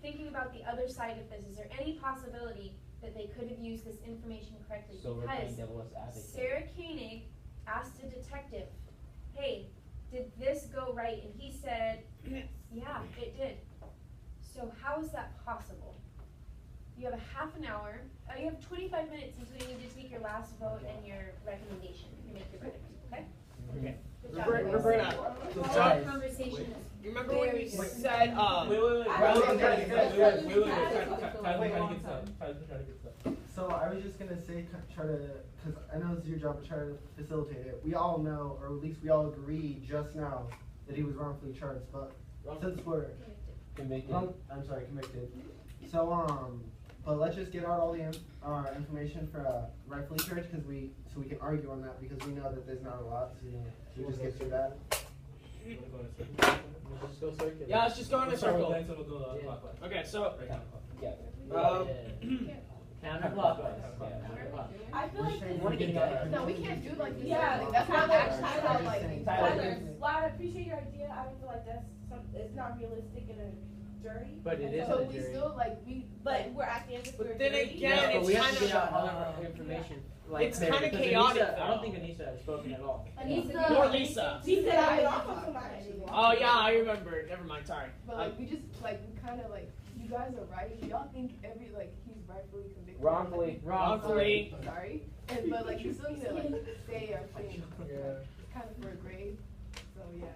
[SPEAKER 5] thinking about the other side of this, is there any possibility that they could have used this information correctly?
[SPEAKER 1] So we're playing
[SPEAKER 5] because
[SPEAKER 1] devil's advocate.
[SPEAKER 5] Sarah Koenig asked a detective, hey, did this go right? And he said, yeah, it did. So how is that possible? You have a half an hour
[SPEAKER 3] You have 25 minutes until you need to take your last vote and your recommendation. You make your verdict, okay?
[SPEAKER 2] Okay.
[SPEAKER 3] Good job.
[SPEAKER 2] Roberta,
[SPEAKER 5] Our conversation is
[SPEAKER 2] you remember when you said,
[SPEAKER 9] So I was just gonna say, try to, because I know it's your job to try to facilitate it. We all know, or at least we all agree just now, that he was wrongfully charged. But since we're
[SPEAKER 12] Convicted.
[SPEAKER 9] I'm sorry, convicted. So but let's just get out all the information for rightfully charged, so we can argue on that, because we know that there's not a lot. So we just get through that.
[SPEAKER 12] Just go circular.
[SPEAKER 2] yeah, let's just go in a circle.
[SPEAKER 4] Clockwise.
[SPEAKER 2] Okay, so,
[SPEAKER 12] Yeah.
[SPEAKER 2] Counterclockwise.
[SPEAKER 3] I feel like
[SPEAKER 12] Want to get going?
[SPEAKER 13] No, we can't do like this.
[SPEAKER 3] Yeah,
[SPEAKER 13] That's not
[SPEAKER 3] Tyler,
[SPEAKER 13] actually like.
[SPEAKER 3] Tyler, while I appreciate your idea, I feel like it's not realistic in a jury.
[SPEAKER 12] But it is
[SPEAKER 13] So
[SPEAKER 12] a
[SPEAKER 13] we
[SPEAKER 12] jury.
[SPEAKER 13] still like
[SPEAKER 3] But we're acting as if we're
[SPEAKER 2] But
[SPEAKER 3] a
[SPEAKER 2] then
[SPEAKER 3] jury.
[SPEAKER 2] again,
[SPEAKER 12] But
[SPEAKER 2] it's
[SPEAKER 12] we have
[SPEAKER 2] kind
[SPEAKER 12] to get out all
[SPEAKER 2] of,
[SPEAKER 12] of our information. Like,
[SPEAKER 2] it's kinda
[SPEAKER 12] because
[SPEAKER 2] chaotic,
[SPEAKER 12] Anissa, I don't
[SPEAKER 2] though.
[SPEAKER 12] think Anissa has spoken at all.
[SPEAKER 5] Anissa.
[SPEAKER 2] Nor Lisa.
[SPEAKER 3] She said I would off of somebody.
[SPEAKER 2] Oh yeah, I remember. Never mind, sorry.
[SPEAKER 13] But like we just like we kind of like you guys are right. Y'all think every like he's rightfully convicted.
[SPEAKER 12] Wrongfully.
[SPEAKER 2] Wrongfully.
[SPEAKER 13] Sorry. And but like you still need to like say our thing. It's kind of for a grade. So yeah.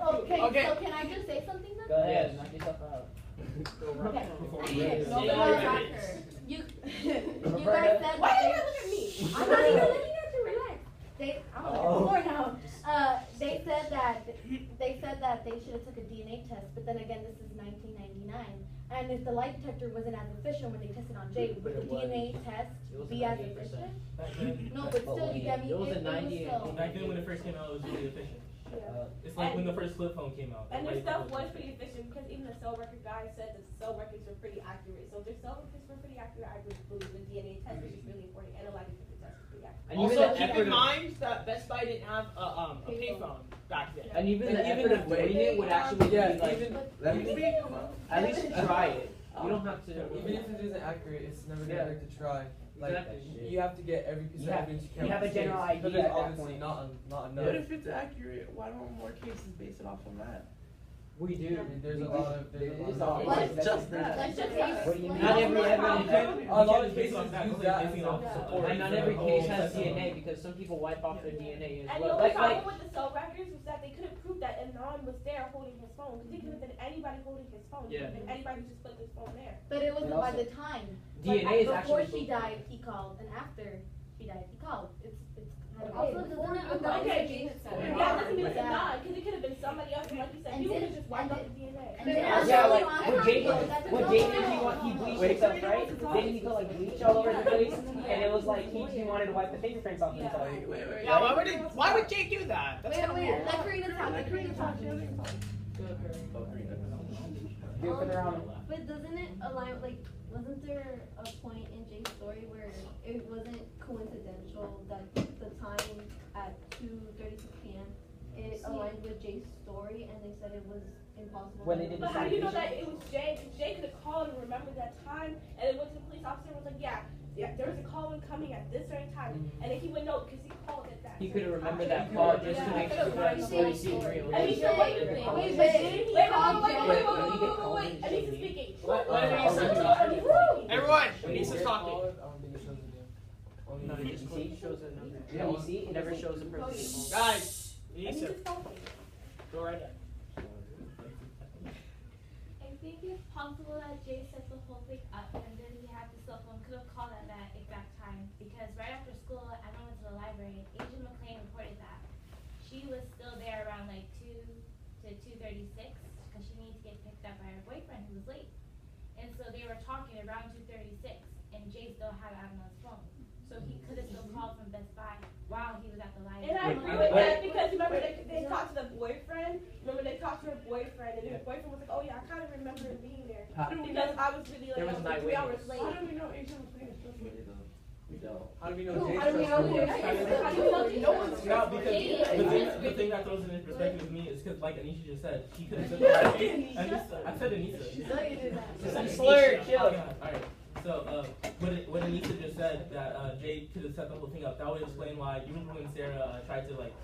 [SPEAKER 11] Okay,
[SPEAKER 2] Okay.
[SPEAKER 11] so can I just say something then?
[SPEAKER 12] Go ahead, knock yourself out.
[SPEAKER 11] Okay.
[SPEAKER 3] You
[SPEAKER 11] You guys said
[SPEAKER 3] Why
[SPEAKER 11] that
[SPEAKER 3] did you look at me?
[SPEAKER 11] I'm not even looking at you. Relax. I'm looking more now. They said that they should have took a DNA test, but then again, this is 1999, and if the lie detector wasn't as efficient when they tested on Jay, would the DNA test be as efficient? No, but still, you get me.
[SPEAKER 12] It was a
[SPEAKER 11] It
[SPEAKER 12] 98.
[SPEAKER 11] still-
[SPEAKER 4] Back then, when it first came out, it was really efficient. It's like when the first flip phone came out.
[SPEAKER 3] And their
[SPEAKER 4] Like,
[SPEAKER 3] stuff was pretty efficient, because even the cell record guy said that the cell records were pretty accurate. So if their cell records were pretty accurate, I would believe the DNA test is really important, and a lie detector test is pretty accurate.
[SPEAKER 12] And even
[SPEAKER 2] Also,
[SPEAKER 12] the
[SPEAKER 2] keep
[SPEAKER 12] effort
[SPEAKER 2] in
[SPEAKER 12] of-
[SPEAKER 2] mind that Best Buy didn't have a payphone back then.
[SPEAKER 12] And even the effort of doing it would actually be like, at least try it. You don't have to.
[SPEAKER 14] Even if it isn't accurate, it's never
[SPEAKER 12] Yeah.
[SPEAKER 14] gonna hurt to try. Like
[SPEAKER 12] Exactly.
[SPEAKER 14] you have to get every piece of evidence you can.
[SPEAKER 12] You have a general idea
[SPEAKER 14] Because
[SPEAKER 12] at that
[SPEAKER 14] obviously
[SPEAKER 12] point.
[SPEAKER 14] not enough.
[SPEAKER 8] But if it's accurate, why don't more cases base it off of that?
[SPEAKER 12] We do.
[SPEAKER 14] There's a lot of.
[SPEAKER 11] Let's
[SPEAKER 8] just that.
[SPEAKER 11] Let's just
[SPEAKER 12] What do you mean?
[SPEAKER 11] let's
[SPEAKER 12] Not every
[SPEAKER 11] just-
[SPEAKER 12] evidence.
[SPEAKER 14] A lot of
[SPEAKER 4] based
[SPEAKER 14] cases
[SPEAKER 4] on that,
[SPEAKER 14] use
[SPEAKER 4] like,
[SPEAKER 14] that.
[SPEAKER 4] basing off support.
[SPEAKER 12] And not every case has DNA because some people wipe off their DNA as
[SPEAKER 3] And
[SPEAKER 12] well.
[SPEAKER 3] the only
[SPEAKER 12] Like,
[SPEAKER 3] problem with the cell records was that they couldn't prove that Adnan was there holding his phone. Because it could have been anybody holding his phone. It could have been anybody who just put his phone there.
[SPEAKER 11] But it wasn't
[SPEAKER 12] And
[SPEAKER 11] by
[SPEAKER 12] also-
[SPEAKER 11] the time.
[SPEAKER 12] DNA is
[SPEAKER 11] before
[SPEAKER 12] actually.
[SPEAKER 11] she died, he called, and after she died, he called. It's kind of
[SPEAKER 5] Also, doesn't it apply
[SPEAKER 3] Okay.
[SPEAKER 5] to James said?
[SPEAKER 3] Yeah, it doesn't mean it's Adnan, because it could have been somebody else. And like you said,
[SPEAKER 11] And
[SPEAKER 3] he would
[SPEAKER 11] did-
[SPEAKER 3] have just wiped
[SPEAKER 11] and
[SPEAKER 3] out the DNA.
[SPEAKER 11] and then
[SPEAKER 12] Yeah,
[SPEAKER 11] also,
[SPEAKER 12] like
[SPEAKER 11] I'm
[SPEAKER 12] when Jake,
[SPEAKER 11] confused. That's
[SPEAKER 12] when
[SPEAKER 11] a
[SPEAKER 12] Jake
[SPEAKER 11] total-
[SPEAKER 12] he bleached himself, right? Didn't he go like bleach all over the place? And it was like he wanted to wipe the fingerprints off himself.
[SPEAKER 8] Wait.
[SPEAKER 2] Yeah, why would Jake do that? That's kind of weird.
[SPEAKER 11] Let Karina talk. Let Karina talk.
[SPEAKER 12] Do it for the round.
[SPEAKER 7] But doesn't it align, like, wasn't there a point in Jay's story where it wasn't coincidental that the time at 2:36 p.m. it aligned with Jay's story and they said it was impossible?
[SPEAKER 12] When they did the
[SPEAKER 3] But how do you know that it was Jay? Because Jay could have called and remembered that time, and then went to the police officer and was like, yeah, there was a call incoming at this certain time, and then he would know because he called at that.
[SPEAKER 12] He could have
[SPEAKER 3] certain
[SPEAKER 12] remembered
[SPEAKER 3] time.
[SPEAKER 12] that call just to make sure that story seemed real.
[SPEAKER 3] And he said, wait,
[SPEAKER 11] Wait,
[SPEAKER 3] wait,
[SPEAKER 11] but
[SPEAKER 3] didn't he?
[SPEAKER 11] wait,
[SPEAKER 3] Wait, Anissa's speaking.
[SPEAKER 2] Let Anissa talk. Everyone, Anissa's talking.
[SPEAKER 12] No, you see, it shows a number. No, you see, it never shows a person.
[SPEAKER 2] Guys, Anissa, go right ahead.
[SPEAKER 15] I think it's possible that Jay set the whole thing up and then he had the cell phone, could have called at that exact time. Because right after school, I went to the library. Agent McLean reported that she was still there around like 2 to 2:36 because she needed to get picked up by her boyfriend who was late. And so they were talking around 2:36 and Jay still had Adnan's phone. So he could have still called from Best Buy while he was at the library.
[SPEAKER 3] And I agree with that because remember they talked to the boyfriend. Remember they talked to her boyfriend, and her boyfriend was like, "Oh yeah, I kind of remember him being there because I was really
[SPEAKER 12] There
[SPEAKER 3] like
[SPEAKER 12] was an
[SPEAKER 3] 3 hours
[SPEAKER 12] eyewitness.
[SPEAKER 3] late."
[SPEAKER 8] How do we know Agent McLean is trustworthy though? We don't.
[SPEAKER 14] How do we know Jay's
[SPEAKER 3] How do we know
[SPEAKER 14] trustworthy?
[SPEAKER 3] How do we know
[SPEAKER 13] No one's
[SPEAKER 4] No, because the thing that throws it in perspective with me is because, like Anisha just said, she could have said that. I said Anisha.
[SPEAKER 2] Slur, chill.
[SPEAKER 4] Alright, so what Anisha just said that Jay could have set the whole thing up. That would explain why even when Sarah tried to like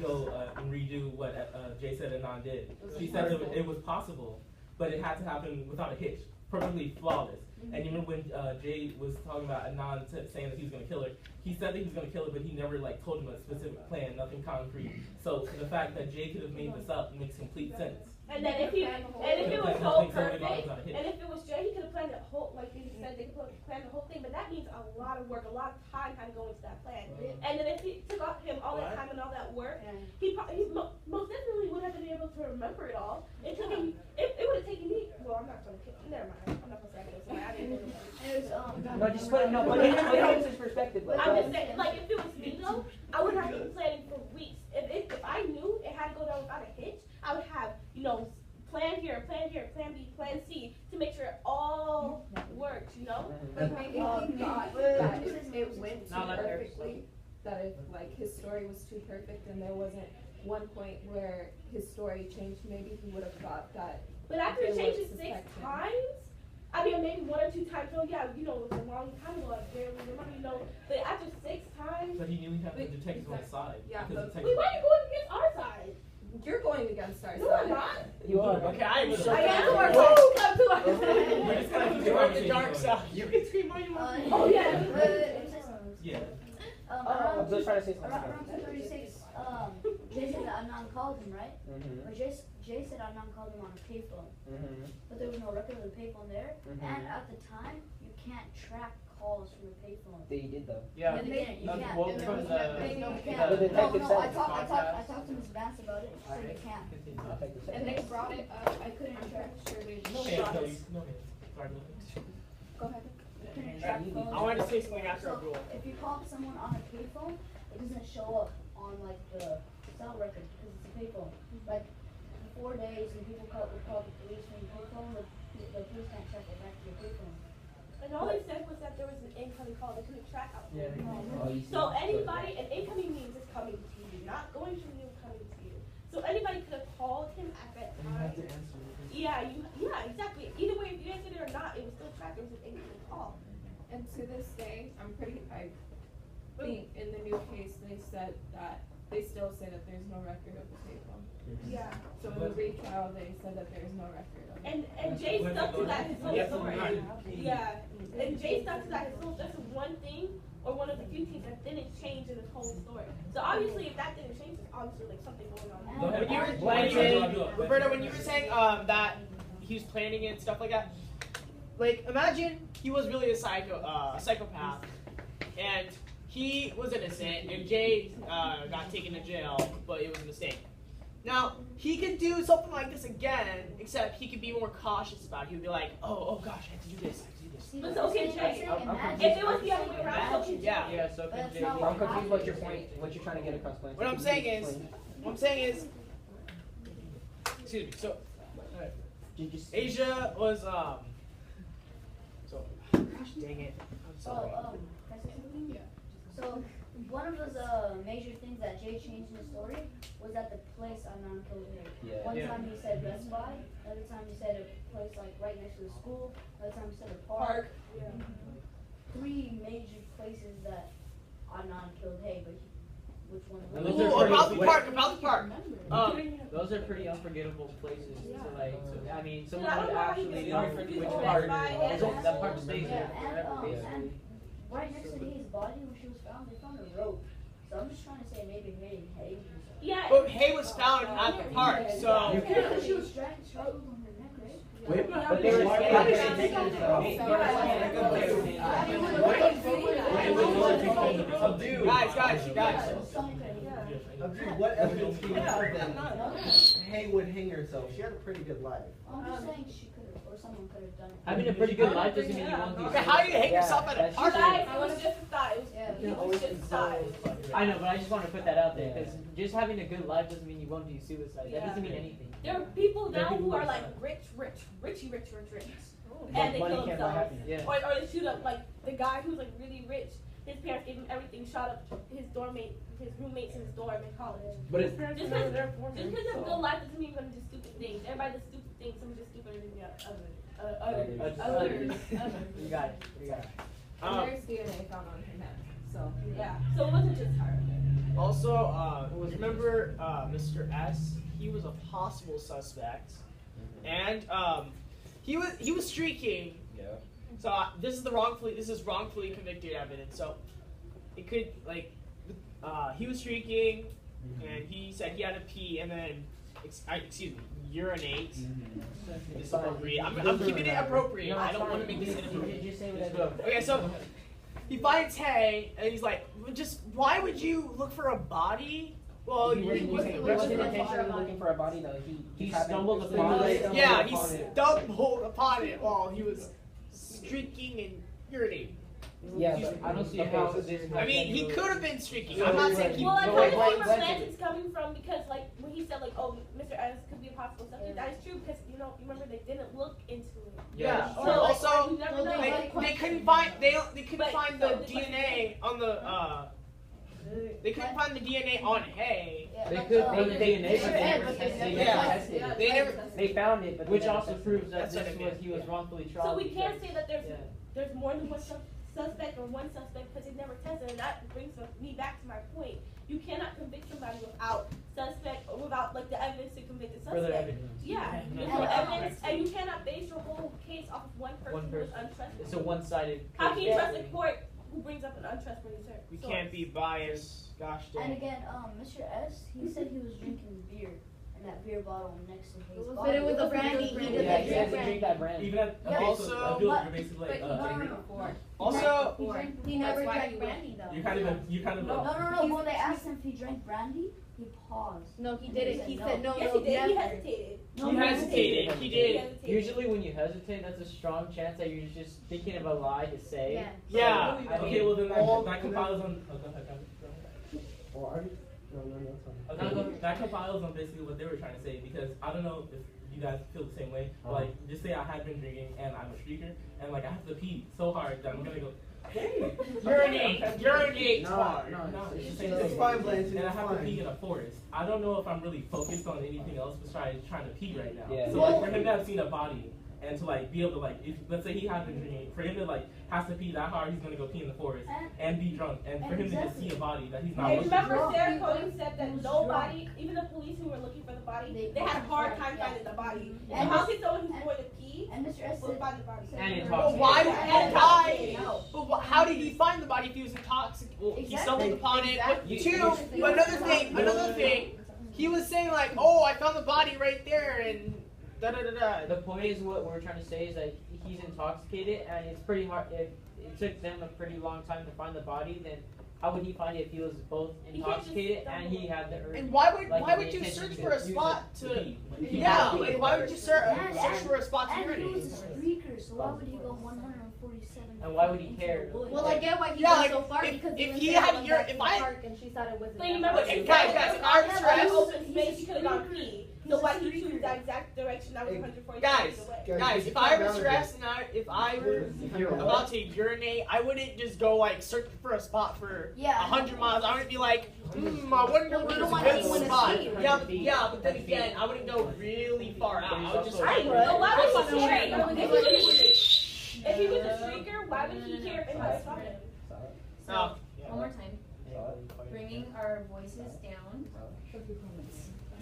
[SPEAKER 4] go and redo what Jay said Adnan did. She said it was possible. but it had to happen without a hitch, perfectly flawless. And you remember when Jay was talking about Adnan saying that he was going to kill her, he said that he was going to kill her, but he never like told him a specific plan, nothing concrete. So the fact that Jay could have made this up makes complete sense.
[SPEAKER 3] And then if it was so perfect, and if it was Jay, he could have planned the whole, like they said, they could plan the whole thing. But that means a lot of work, a lot of time had to go into that plan. And then if it took him all that time and all that work, he most definitely would have been able to remember it all. It took him. It would have taken me. Well, I'm not gonna. Never mind. I'm not gonna say I killed somebody. I didn't.
[SPEAKER 10] No, just put it his perspective.
[SPEAKER 3] I'm just saying, like if it was me though, I would have been planning for weeks. If I knew it had to go down without a hitch, I would have, plan here, plan B, plan C, to make sure it all works,
[SPEAKER 13] But maybe he thought that it went too perfectly, that if like his story was too perfect and there wasn't one point where his story changed, maybe he would have thought that.
[SPEAKER 3] But after it changes 6 times, I mean maybe 1 or 2 times, it was a long time ago, I barely remember, but after 6 times.
[SPEAKER 4] But he knew he had the detectives on his side.
[SPEAKER 13] Yeah,
[SPEAKER 4] but
[SPEAKER 3] why are you going against our side?
[SPEAKER 13] You're going against our side.
[SPEAKER 3] No, I'm not.
[SPEAKER 1] You are.
[SPEAKER 2] Okay, I am.
[SPEAKER 3] I am to our side. Come to our
[SPEAKER 4] We're just
[SPEAKER 3] side.
[SPEAKER 4] gonna
[SPEAKER 2] You're on the dark side. You can scream all you want.
[SPEAKER 3] Oh yeah.
[SPEAKER 4] Yeah.
[SPEAKER 1] I'm just trying to say something.
[SPEAKER 7] Around 2:36, Jay said that Adnan called him, right? But Jay said Adnan called him on a payphone. But there was no record of the payphone there. And at the time, you can't track calls from the payphone.
[SPEAKER 1] They did though.
[SPEAKER 12] Yeah.
[SPEAKER 7] In the beginning, you can't.
[SPEAKER 12] Quote from
[SPEAKER 7] No,
[SPEAKER 12] the
[SPEAKER 1] detective
[SPEAKER 7] I
[SPEAKER 1] said.
[SPEAKER 7] talked to Ms. Vance about it. She said you can't.
[SPEAKER 13] And they brought it up. I couldn't track. Sure, there's no
[SPEAKER 4] Okay,
[SPEAKER 13] shots.
[SPEAKER 4] no hands. Sorry, no hands.
[SPEAKER 13] Go ahead.
[SPEAKER 7] Couldn't track phones.
[SPEAKER 2] I wanted to say something after
[SPEAKER 7] So,
[SPEAKER 2] our rule.
[SPEAKER 7] if you call someone on a payphone, it doesn't show up on like the cell record because it's a payphone. Like 4 days, when people call the police from the payphone, the police can't track it back to your payphone.
[SPEAKER 3] And all they said was that there was an incoming call. They couldn't track out.
[SPEAKER 14] Yeah.
[SPEAKER 3] So anybody, an incoming means it's coming to you, not going from you, coming to you. So anybody could have called him at that
[SPEAKER 14] You
[SPEAKER 3] time.
[SPEAKER 14] have to answer it.
[SPEAKER 3] Yeah, exactly. Either way, if you answered it or not, it was still tracked. It was an incoming call.
[SPEAKER 13] And to this day, I think in the new case they said that they still say that there's no record of the payphone.
[SPEAKER 3] Yeah.
[SPEAKER 13] So in the retrial they said that there's no record of it.
[SPEAKER 3] And Jay stuck to that his whole story. Yeah. And Jay stuck to that his whole. That's one thing or one of the few things that didn't change in his whole story. So obviously, if that didn't change, there's obviously like something going on.
[SPEAKER 2] Roberta, when you were saying that he was planning it and stuff like that, like imagine he was really a psychopath, and he was innocent, and Jay got taken to jail, but it was a mistake. Now, he could do something like this again, except he could be more cautious about it. He would be like, oh gosh, I have to do this,
[SPEAKER 3] But so okay, Jay, if it was the other way around, so can
[SPEAKER 2] yeah.
[SPEAKER 12] Yeah, so can Jay.
[SPEAKER 1] I'm confused what your point, what you're trying to get across.
[SPEAKER 2] What I'm saying is, excuse me, so, Asia was, so, gosh dang it, I'm sorry.
[SPEAKER 7] So one of those major things that Jay changed in his story was at the place Adnan killed her.
[SPEAKER 1] Yeah.
[SPEAKER 7] One time he said Best Buy, another time he said a place like right next to the school, another time he said a park.
[SPEAKER 3] Yeah.
[SPEAKER 7] 3 major places that Adnan killed Hae, but which one?
[SPEAKER 2] About the park.
[SPEAKER 12] Those are pretty unforgettable places to like. I mean,
[SPEAKER 3] So
[SPEAKER 12] someone
[SPEAKER 3] I
[SPEAKER 12] would
[SPEAKER 3] don't know how
[SPEAKER 12] actually
[SPEAKER 3] you
[SPEAKER 12] know
[SPEAKER 3] can
[SPEAKER 12] which
[SPEAKER 3] Best
[SPEAKER 12] part.
[SPEAKER 3] Buy and
[SPEAKER 12] That part stays
[SPEAKER 7] Yeah,
[SPEAKER 12] there forever,
[SPEAKER 7] and
[SPEAKER 12] basically.
[SPEAKER 7] right next to Hae's body when she was found, they found a rope. So I'm just trying to say maybe Hae and Hae.
[SPEAKER 3] Yeah.
[SPEAKER 2] But Hae was found at the park, so.
[SPEAKER 7] She was struggled on her neck, right?
[SPEAKER 1] Wait, but they were
[SPEAKER 2] Guys.
[SPEAKER 9] What evidence do you have that Hae would hang herself? She had a pretty good life.
[SPEAKER 7] I'm just saying she could have, or someone could have done it.
[SPEAKER 12] Having a pretty good life doesn't mean you won't do.
[SPEAKER 2] Okay, how do you hang yourself at a park?
[SPEAKER 3] Guys, it was just a thought. It was just a thought.
[SPEAKER 12] I know, but I just want to put that out there because just having a good life doesn't mean you won't do suicide. That doesn't mean anything.
[SPEAKER 3] There are people now who are like rich. And they kill themselves.
[SPEAKER 12] Yeah.
[SPEAKER 3] Or they shoot up, like the guy who's like really rich. His parents gave him everything, shot up his roommates in his dorm in college.
[SPEAKER 9] But his
[SPEAKER 3] Just because of good life doesn't mean you're gonna do stupid things. Everybody does stupid things, some just stupider than the others.
[SPEAKER 12] You got it.
[SPEAKER 13] And there's DNA found on her neck. So
[SPEAKER 3] Yeah. So it wasn't just her.
[SPEAKER 2] Also, remember Mr. S? He was a possible suspect. and he was streaking.
[SPEAKER 12] Yeah.
[SPEAKER 2] So this is wrongfully convicted evidence. So it could he was streaking, and he said he had to pee, and then urinate. This is appropriate. I'm keeping it appropriate. I don't want to make this inappropriate. Okay, so he finds Hae, and he's like, why would you look for a body? Well,
[SPEAKER 1] he wasn't intentionally looking for a body though. He stumbled upon it.
[SPEAKER 2] Yeah, he stumbled upon it while he was streaking and urinating.
[SPEAKER 1] Yeah, but
[SPEAKER 12] I don't see how.
[SPEAKER 2] I mean, he could have been streaking. I'm not saying he.
[SPEAKER 3] Well, I kind of see where Vance is coming from because, like, when he said, like, oh, Mr. Adams could be a possible subject, that is true because you remember they didn't look into it.
[SPEAKER 2] Yeah.
[SPEAKER 3] So,
[SPEAKER 2] Also,
[SPEAKER 3] like,
[SPEAKER 2] they couldn't find find the DNA on the They couldn't find the DNA on Hae.
[SPEAKER 12] They could find the DNA, but they never tested it.
[SPEAKER 2] Yeah,
[SPEAKER 1] they found it, but
[SPEAKER 12] which also proves that he was wrongfully tried.
[SPEAKER 3] So we can't say that there's more than one suspect or one suspect because they never tested, and that brings me back to my point. You cannot convict somebody without suspect or without like the evidence to convict the suspect.
[SPEAKER 12] Further evidence.
[SPEAKER 3] Yeah, there's no evidence, and you cannot base your whole case off of one person who is untrustworthy.
[SPEAKER 12] It's a one-sided.
[SPEAKER 3] How can you trust a court who brings up an untrustworthy source?
[SPEAKER 2] We can't be biased. Gosh dang.
[SPEAKER 7] And again, Mr. S, he said he was drinking beer in that beer bottle next to his body.
[SPEAKER 11] But it was a brandy. He didn't
[SPEAKER 1] drink that brandy.
[SPEAKER 4] Even at
[SPEAKER 2] Also,
[SPEAKER 7] he never drank brandy though.
[SPEAKER 4] You kind of.
[SPEAKER 7] No. When they asked him if he drank brandy, he paused.
[SPEAKER 11] No, he didn't. He said no.
[SPEAKER 3] Yes, he did. He hesitated.
[SPEAKER 2] He hesitated. He did.
[SPEAKER 12] Usually when you hesitate, that's a strong chance that you're just thinking of a lie to say.
[SPEAKER 2] Yeah.
[SPEAKER 4] Okay, well then that compiles on. That compiles on basically what they were trying to say, because I don't know if you guys feel the same way. But like, just say I had been drinking and I'm a streaker, and like I have to pee so hard that I'm gonna go. Hey,
[SPEAKER 2] urinate hard.
[SPEAKER 4] No, it's the same thing. And I have to pee in a forest. I don't know if I'm really focused on anything else besides trying to pee right now.
[SPEAKER 12] Yeah.
[SPEAKER 4] So like, for him to have seen a body and to like be able to like, if let's say he had been drinking, for him to like has to pee that hard, he's gonna go pee in the forest and be drunk, and for him to just see a body that he's not.
[SPEAKER 3] Hey, remember Sarah Cody said that nobody, even the police who were looking for the body, they had a hard time finding the body. And how can someone who's going to pee
[SPEAKER 7] and Mr. S said,
[SPEAKER 3] find the body?
[SPEAKER 2] But why would he die? But how did he find the body if he was intoxicated? Well, he stumbled upon it. But another thing, he was saying like, oh, I found the body right there, and da da da da.
[SPEAKER 12] The point is, what we're trying to say is that he's intoxicated, and it's pretty hard. If it took them a pretty long time to find the body, then how would he find it if he was both intoxicated and he had the urge?
[SPEAKER 2] And why would you search for a spot to? Why would you search for a spot to
[SPEAKER 7] and he
[SPEAKER 2] urinate?
[SPEAKER 7] was a streaker, so why would he go 147?
[SPEAKER 12] And why would he care?
[SPEAKER 11] Well, I get why he
[SPEAKER 2] Yeah,
[SPEAKER 11] went
[SPEAKER 2] like,
[SPEAKER 11] so far
[SPEAKER 2] if
[SPEAKER 11] because
[SPEAKER 2] he had
[SPEAKER 11] the park and she thought it wasn't.
[SPEAKER 3] So you remember,
[SPEAKER 2] guys, if I was stressed,
[SPEAKER 3] open space, he could have gone pee. So why did he choose that exact direction? That was 140
[SPEAKER 2] guys,
[SPEAKER 3] away.
[SPEAKER 2] if I were stressed and if I were about to urinate, I wouldn't just go like search for a spot for 100 miles. I wouldn't be like, I wonder where's a good spot. Yeah, but then again, I wouldn't go really far out. I would just.
[SPEAKER 3] I would. So why would he care? If he was a streaker, why would he care if anybody saw him?
[SPEAKER 2] Oh.
[SPEAKER 5] One more time. Bringing our voices down.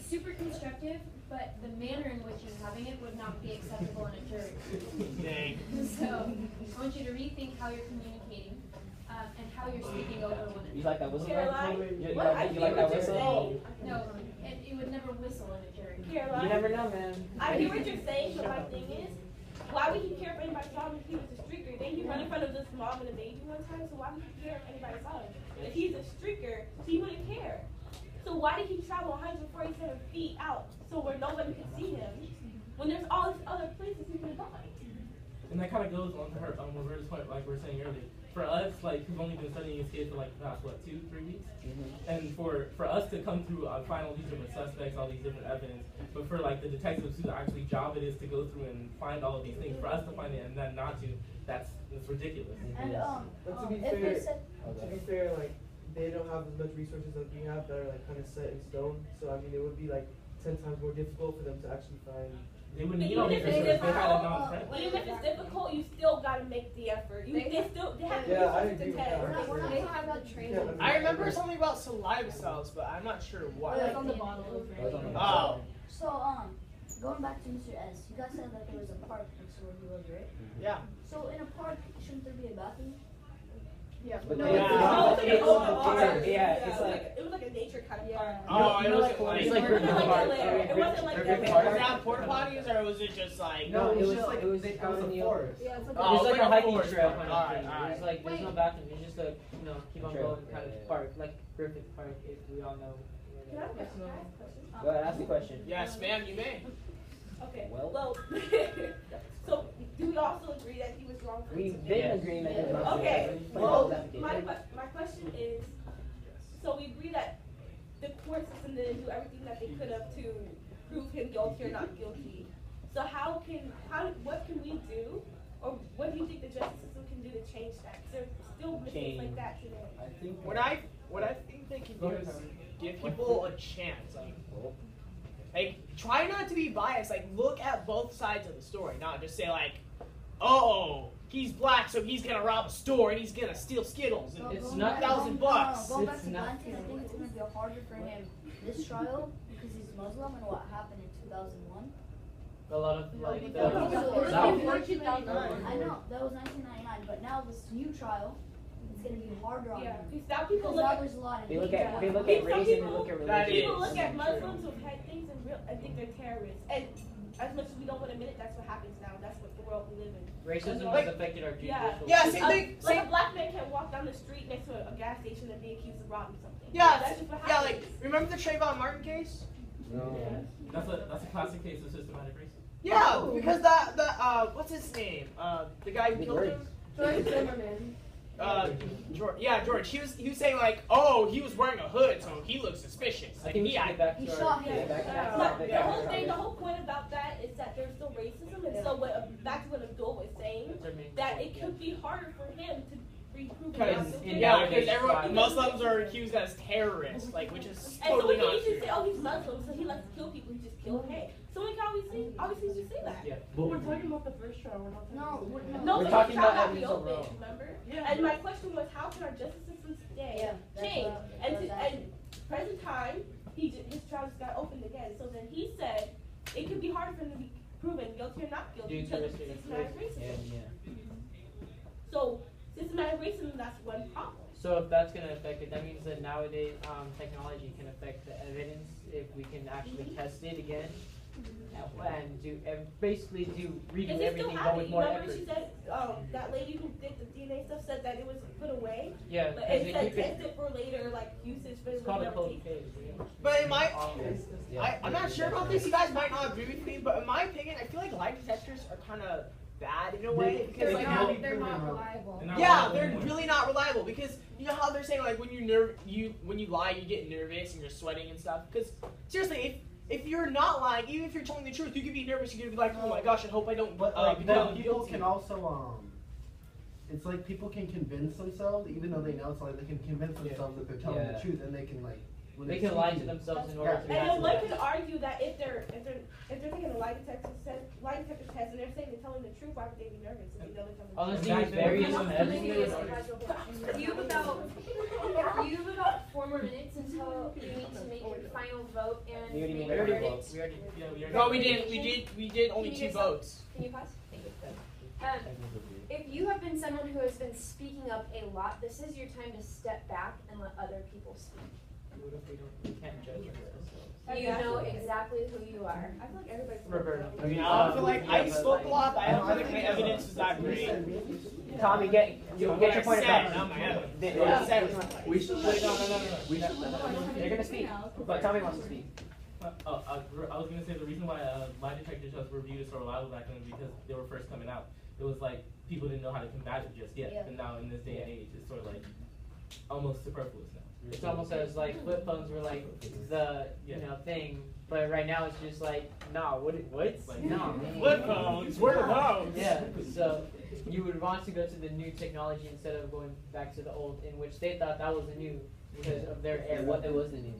[SPEAKER 5] Super constructive, but the manner in which you're having it would not be acceptable in a jury.
[SPEAKER 2] Dang.
[SPEAKER 5] So I want you to rethink how you're communicating and how you're speaking over one another.
[SPEAKER 1] You like that whistle?
[SPEAKER 3] Caroline?
[SPEAKER 1] You like that whistle?
[SPEAKER 5] No, it would never whistle in a jury.
[SPEAKER 3] Caroline?
[SPEAKER 1] You never know, man.
[SPEAKER 3] I hear what you're saying, but my thing is, why would he care if anybody saw him if he was a streaker? Then he run in front of this mom and a baby one time, so why would he care if anybody saw him? If he's a streaker, he wouldn't care. So why did he travel 147 feet out so where nobody could see him when there's all these other places he could have gone?
[SPEAKER 4] And that kind of goes on to her reverse point, like we were saying earlier. For us, like, who've only been studying this case for like past 2-3 weeks, and for us to come through find all these different suspects, all these different evidence, but for like the detectives whose actually job it is to go through and find all of these things, for us to find it and then not to, that's ridiculous.
[SPEAKER 7] And
[SPEAKER 8] but to be fair, like, they don't have as much resources as we have that are like kind of set in stone. So I mean, it would be like 10 times more difficult for them to actually find.
[SPEAKER 4] They wouldn't need all these resources. They had a non-friend.
[SPEAKER 3] Even if it's difficult, you still gotta make the effort. They have
[SPEAKER 8] I agree with that.
[SPEAKER 7] we're not talking about training.
[SPEAKER 2] I remember something about saliva cells, but I'm not sure what.
[SPEAKER 11] That's on the bottle.
[SPEAKER 2] Oh.
[SPEAKER 7] So
[SPEAKER 11] going back to Mr. S, you guys said that there was a park next to where he lives, right?
[SPEAKER 2] Yeah.
[SPEAKER 11] So in a park, shouldn't there be a bathroom?
[SPEAKER 3] Yeah.
[SPEAKER 1] But
[SPEAKER 3] No,
[SPEAKER 1] they-
[SPEAKER 3] it's like it was like a nature kind of park.
[SPEAKER 2] Oh, it wasn't like
[SPEAKER 1] It's like
[SPEAKER 3] it wasn't like
[SPEAKER 1] park.
[SPEAKER 3] LA. It wasn't like
[SPEAKER 2] Was
[SPEAKER 3] LA.
[SPEAKER 2] that porta potties or was it just like?
[SPEAKER 1] No, it was
[SPEAKER 9] just like
[SPEAKER 1] it was
[SPEAKER 9] it
[SPEAKER 1] out
[SPEAKER 9] was
[SPEAKER 1] in
[SPEAKER 9] a
[SPEAKER 1] the
[SPEAKER 9] forest.
[SPEAKER 11] Yeah, it's like
[SPEAKER 12] It was like a hiking
[SPEAKER 2] forest
[SPEAKER 12] trail
[SPEAKER 2] park.
[SPEAKER 12] kind of thing.
[SPEAKER 2] Alright,
[SPEAKER 12] It was like there's no bathroom. It's just a keep on
[SPEAKER 1] Trail.
[SPEAKER 12] going kind of park, like Griffith Park, if we all know.
[SPEAKER 3] Can I ask a question?
[SPEAKER 1] Go ahead, ask the question.
[SPEAKER 2] Yes, ma'am, you may.
[SPEAKER 3] Okay.
[SPEAKER 1] Well.
[SPEAKER 3] So do we also agree that he was wrong for
[SPEAKER 1] We've
[SPEAKER 3] it?
[SPEAKER 1] been in agreement. that it was
[SPEAKER 3] Okay.
[SPEAKER 1] good.
[SPEAKER 3] Well, my question is, so we agree that the court system didn't do everything that they could have to prove him guilty or not guilty. So what can we do, or what do you think the justice system can do to change that? 'Cause there's still mistakes like that today.
[SPEAKER 9] I think.
[SPEAKER 2] What I think they can do is give people a chance. Like, try not to be biased. Like, look at both sides of the story. Not just say like, oh, he's black, so he's gonna rob a store and he's gonna steal Skittles and
[SPEAKER 12] It's
[SPEAKER 2] it's
[SPEAKER 12] not
[SPEAKER 2] $1,000 bucks.
[SPEAKER 11] Going back
[SPEAKER 12] It's
[SPEAKER 11] to
[SPEAKER 12] not-
[SPEAKER 11] Vance, I think it's going to be harder for him this trial because he's Muslim and what happened in 2001.
[SPEAKER 12] A lot of like
[SPEAKER 11] That was
[SPEAKER 12] now,
[SPEAKER 11] 1999. I know, that was 1999, but now this new trial, it's going to be harder on
[SPEAKER 3] Yeah,
[SPEAKER 11] him.
[SPEAKER 3] because now people
[SPEAKER 11] Because
[SPEAKER 3] look
[SPEAKER 11] now
[SPEAKER 3] at
[SPEAKER 11] there's a lot of
[SPEAKER 1] They look
[SPEAKER 11] hate.
[SPEAKER 1] at race and
[SPEAKER 3] Some
[SPEAKER 1] they look at
[SPEAKER 3] people
[SPEAKER 1] religion.
[SPEAKER 3] look at Muslims who've had things and think they're terrorists. And as much as we don't want to admit it, that's what happens now. That's what the world we live in.
[SPEAKER 12] racism
[SPEAKER 3] Like-
[SPEAKER 12] has affected our judicial.
[SPEAKER 2] Yeah, same thing.
[SPEAKER 3] Like a black man can't walk down the street next to a gas station and be accused of robbing something.
[SPEAKER 2] Yeah,
[SPEAKER 3] That's just what
[SPEAKER 2] yeah.
[SPEAKER 3] happens.
[SPEAKER 2] Like, remember the Trayvon Martin case?
[SPEAKER 4] That's a classic case of systematic racism.
[SPEAKER 2] Yeah, because what's his name? The guy who killed him.
[SPEAKER 13] George Zimmerman.
[SPEAKER 2] George. He was saying like, oh, he was wearing a hood, so he looks suspicious.
[SPEAKER 1] I think we should get back
[SPEAKER 11] He
[SPEAKER 1] to
[SPEAKER 11] shot
[SPEAKER 1] our.
[SPEAKER 11] him.
[SPEAKER 3] The whole point about that is that there's still racism, and so back to what Abdul was saying, that it could be harder for him to reprove
[SPEAKER 2] Because everyone Muslims are accused as terrorists, like which is
[SPEAKER 3] and so we
[SPEAKER 2] totally
[SPEAKER 3] can
[SPEAKER 2] not
[SPEAKER 3] easily
[SPEAKER 2] true.
[SPEAKER 3] say, oh, he's Muslim, so he likes to kill people. He just killed Hae. Someone can obviously just say that.
[SPEAKER 12] Yeah.
[SPEAKER 8] But we're talking about the first trial. We're not talking
[SPEAKER 3] No,
[SPEAKER 1] We're
[SPEAKER 3] but
[SPEAKER 1] talking
[SPEAKER 3] the trial
[SPEAKER 1] about
[SPEAKER 3] got
[SPEAKER 1] evidence
[SPEAKER 3] reopened,
[SPEAKER 1] overall.
[SPEAKER 3] remember?
[SPEAKER 8] Yeah.
[SPEAKER 3] And my question was, how can our justice system today change? And present time, his trial just got opened again. So then he said it could be hard for him to be proven guilty or not guilty
[SPEAKER 12] Due to
[SPEAKER 3] because of systematic racism.
[SPEAKER 12] Yeah.
[SPEAKER 3] So systematic racism, that's one problem.
[SPEAKER 12] So if that's going to affect it, that means that nowadays technology can affect the evidence if we can actually test it again and basically redo
[SPEAKER 3] Because
[SPEAKER 12] everything
[SPEAKER 3] still
[SPEAKER 12] but with more
[SPEAKER 3] remember
[SPEAKER 12] effort.
[SPEAKER 3] she said that lady who did the DNA stuff said that it was put away.
[SPEAKER 12] Yeah,
[SPEAKER 3] But
[SPEAKER 12] because
[SPEAKER 3] it said test it for later like usage, but
[SPEAKER 12] it's
[SPEAKER 3] it
[SPEAKER 12] called
[SPEAKER 3] was
[SPEAKER 12] a
[SPEAKER 3] never
[SPEAKER 12] cold
[SPEAKER 3] taken.
[SPEAKER 12] case.
[SPEAKER 2] But in my, I'm not sure about this. You guys might not agree with me, but in my opinion, I feel like lie detectors are kind of bad in a way because like
[SPEAKER 13] They're not reliable.
[SPEAKER 2] yeah, they're really not reliable because you know how they're saying like when when you lie you get nervous and you're sweating and stuff. Because seriously, if you're not lying, even if you're telling the truth, you could be nervous. You could be like, oh my gosh, I hope I don't.
[SPEAKER 9] But
[SPEAKER 2] become
[SPEAKER 9] then people
[SPEAKER 2] guilty.
[SPEAKER 9] can also it's like people can convince themselves, even though they know it's like they can convince themselves that they're telling the truth, and they can like. When
[SPEAKER 12] They
[SPEAKER 9] see
[SPEAKER 12] can lie
[SPEAKER 9] you-
[SPEAKER 12] to themselves in order to
[SPEAKER 3] And then one
[SPEAKER 12] pass
[SPEAKER 3] could argue that if they're taking a lie detector test and they're saying they're telling the truth, why would they be nervous if they know they're telling the truth?
[SPEAKER 12] Honestly, various evidence.
[SPEAKER 5] You have about 4 more minutes until you need to make your final vote and
[SPEAKER 1] We already
[SPEAKER 5] make
[SPEAKER 1] made
[SPEAKER 5] your
[SPEAKER 1] our
[SPEAKER 5] verdict.
[SPEAKER 1] vote.
[SPEAKER 2] No, we didn't. We did only
[SPEAKER 5] Can you
[SPEAKER 2] 2
[SPEAKER 5] just-
[SPEAKER 2] votes.
[SPEAKER 5] Can you pause? Thank you. If you have been someone who has been speaking up a lot, this is your time to step back and let other people speak.
[SPEAKER 12] What if we can't judge ourselves?
[SPEAKER 5] You know exactly who you are.
[SPEAKER 3] I feel like everybody's
[SPEAKER 12] Roberta.
[SPEAKER 2] I feel like I spoke a lot, but I don't feel like my evidence was that great.
[SPEAKER 1] Tommy, get your point
[SPEAKER 2] Said,
[SPEAKER 1] across.
[SPEAKER 2] not my evidence.
[SPEAKER 1] We should. They're gonna speak, but Tommy wants to speak.
[SPEAKER 4] I was gonna say the reason why lie detector tests were viewed as so reliable back then because they were first coming out. It was like people didn't know how to combat it just yet, and now in this day and age, it's sort of like almost superfluous now.
[SPEAKER 12] It's almost as like flip phones were like the thing, but right now it's just like what?
[SPEAKER 4] Like,
[SPEAKER 12] No.
[SPEAKER 2] Flip phones, word of mouth.
[SPEAKER 12] Yeah. So you would want to go to the new technology instead of going back to the old, in which they thought that was the new because of their era.
[SPEAKER 1] It was the new.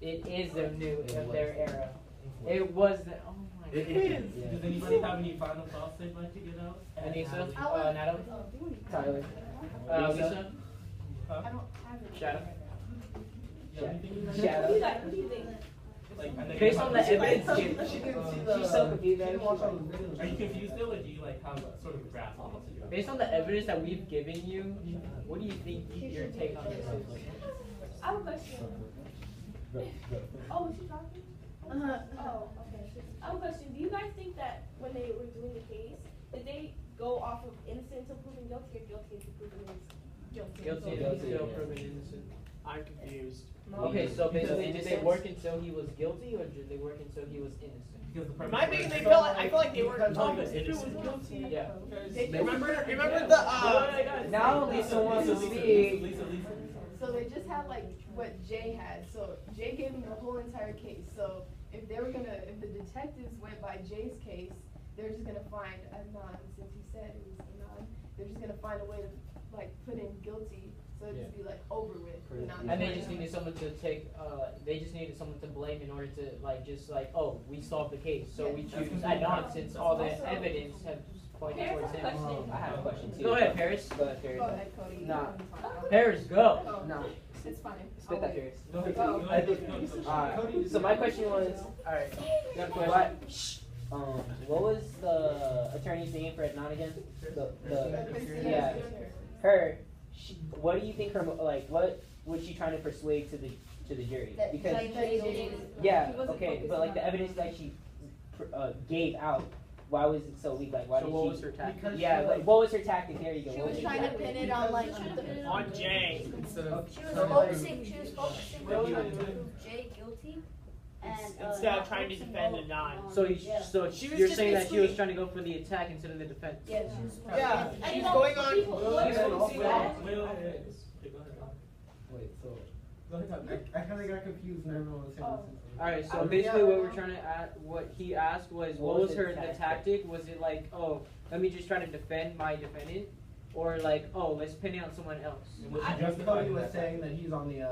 [SPEAKER 12] It is the new of their era. It was the. Oh my God.
[SPEAKER 4] It is. Does anybody have any final thoughts they'd like to get out?
[SPEAKER 12] Anissa, Natalie,
[SPEAKER 1] Tyler.
[SPEAKER 12] Lisa,
[SPEAKER 3] I don't have it.
[SPEAKER 12] Shadow.
[SPEAKER 3] What do you think?
[SPEAKER 4] like
[SPEAKER 12] Based on the evidence,
[SPEAKER 8] She didn't see the.
[SPEAKER 1] She's so confused,
[SPEAKER 8] She didn't
[SPEAKER 1] man.
[SPEAKER 8] watch all the videos.
[SPEAKER 4] Are you confused still, or do you like have a sort of grasp on the situation?
[SPEAKER 12] based on the evidence that we've given you, what do you think your take on this is?
[SPEAKER 3] I have a question. Oh, was she talking? Oh, okay. I have a question. Do you guys think that when they were doing the case, did they go off of innocent until proven guilty or guilty until proven guilty?
[SPEAKER 12] Guilty until proven innocent.
[SPEAKER 2] I'm confused.
[SPEAKER 12] Okay, so basically, did they work until he was guilty, or did they work until he was innocent?
[SPEAKER 4] Because the
[SPEAKER 2] My thing, they feel like, I feel like they were Thomas innocent.
[SPEAKER 12] Yeah.
[SPEAKER 2] Remember the
[SPEAKER 1] Now Lisa wants to speak.
[SPEAKER 13] So they just had like what Jay had. So Jay gave them the whole entire case. So if they were gonna, if the detectives went by Jay's case, they're just gonna find Adnan, since he said it was Adnan, they're just gonna find a way to like put in guilty. So it'd just be like over with.
[SPEAKER 12] And they just needed someone to take, they just needed someone to blame in order to like, just like, oh, we solved the case, so we choose Adnan since all the evidence have pointed towards him.
[SPEAKER 1] I have a question too.
[SPEAKER 12] Go ahead, Paris.
[SPEAKER 1] Go ahead, Paris.
[SPEAKER 13] Go ahead, Cody.
[SPEAKER 1] Nah.
[SPEAKER 12] Paris, go.
[SPEAKER 1] No.
[SPEAKER 13] It's fine.
[SPEAKER 1] Spit that, Paris.
[SPEAKER 2] Go.
[SPEAKER 1] So my question was, alright, what was the attorney's name for Adnan again? Yeah, her. What do you think her like? What was she trying to persuade to the jury? Because yeah, okay, but like the evidence that she gave out, why was it so weak? Like why
[SPEAKER 12] So
[SPEAKER 1] did
[SPEAKER 12] what
[SPEAKER 1] she?
[SPEAKER 12] was her tactic?
[SPEAKER 1] Yeah, like, what was her tactic? There you go.
[SPEAKER 11] She
[SPEAKER 1] What
[SPEAKER 11] was
[SPEAKER 1] her
[SPEAKER 11] trying to
[SPEAKER 1] tactic?
[SPEAKER 11] pin it on like
[SPEAKER 2] On Jay.
[SPEAKER 14] Instead of
[SPEAKER 11] she was focusing on trying to prove Jay guilty and
[SPEAKER 2] Instead of trying to defend Adnan.
[SPEAKER 12] So, so
[SPEAKER 2] She was
[SPEAKER 12] you're
[SPEAKER 2] just
[SPEAKER 12] saying that she was
[SPEAKER 2] basically-
[SPEAKER 12] trying to go for the attack instead of the defense?
[SPEAKER 11] yeah, she was
[SPEAKER 2] Yeah,
[SPEAKER 3] And
[SPEAKER 2] she's
[SPEAKER 3] you know,
[SPEAKER 2] going on.
[SPEAKER 3] people-
[SPEAKER 9] Wait, so I kind of got confused and everyone was saying the same thing.
[SPEAKER 12] Alright, so basically what we're trying to what he asked was, what was her the tactic? Was it like, oh, let me just try to defend my defendant? Or like, oh, let's pin it on someone else?
[SPEAKER 9] I just Cody was saying that he's on the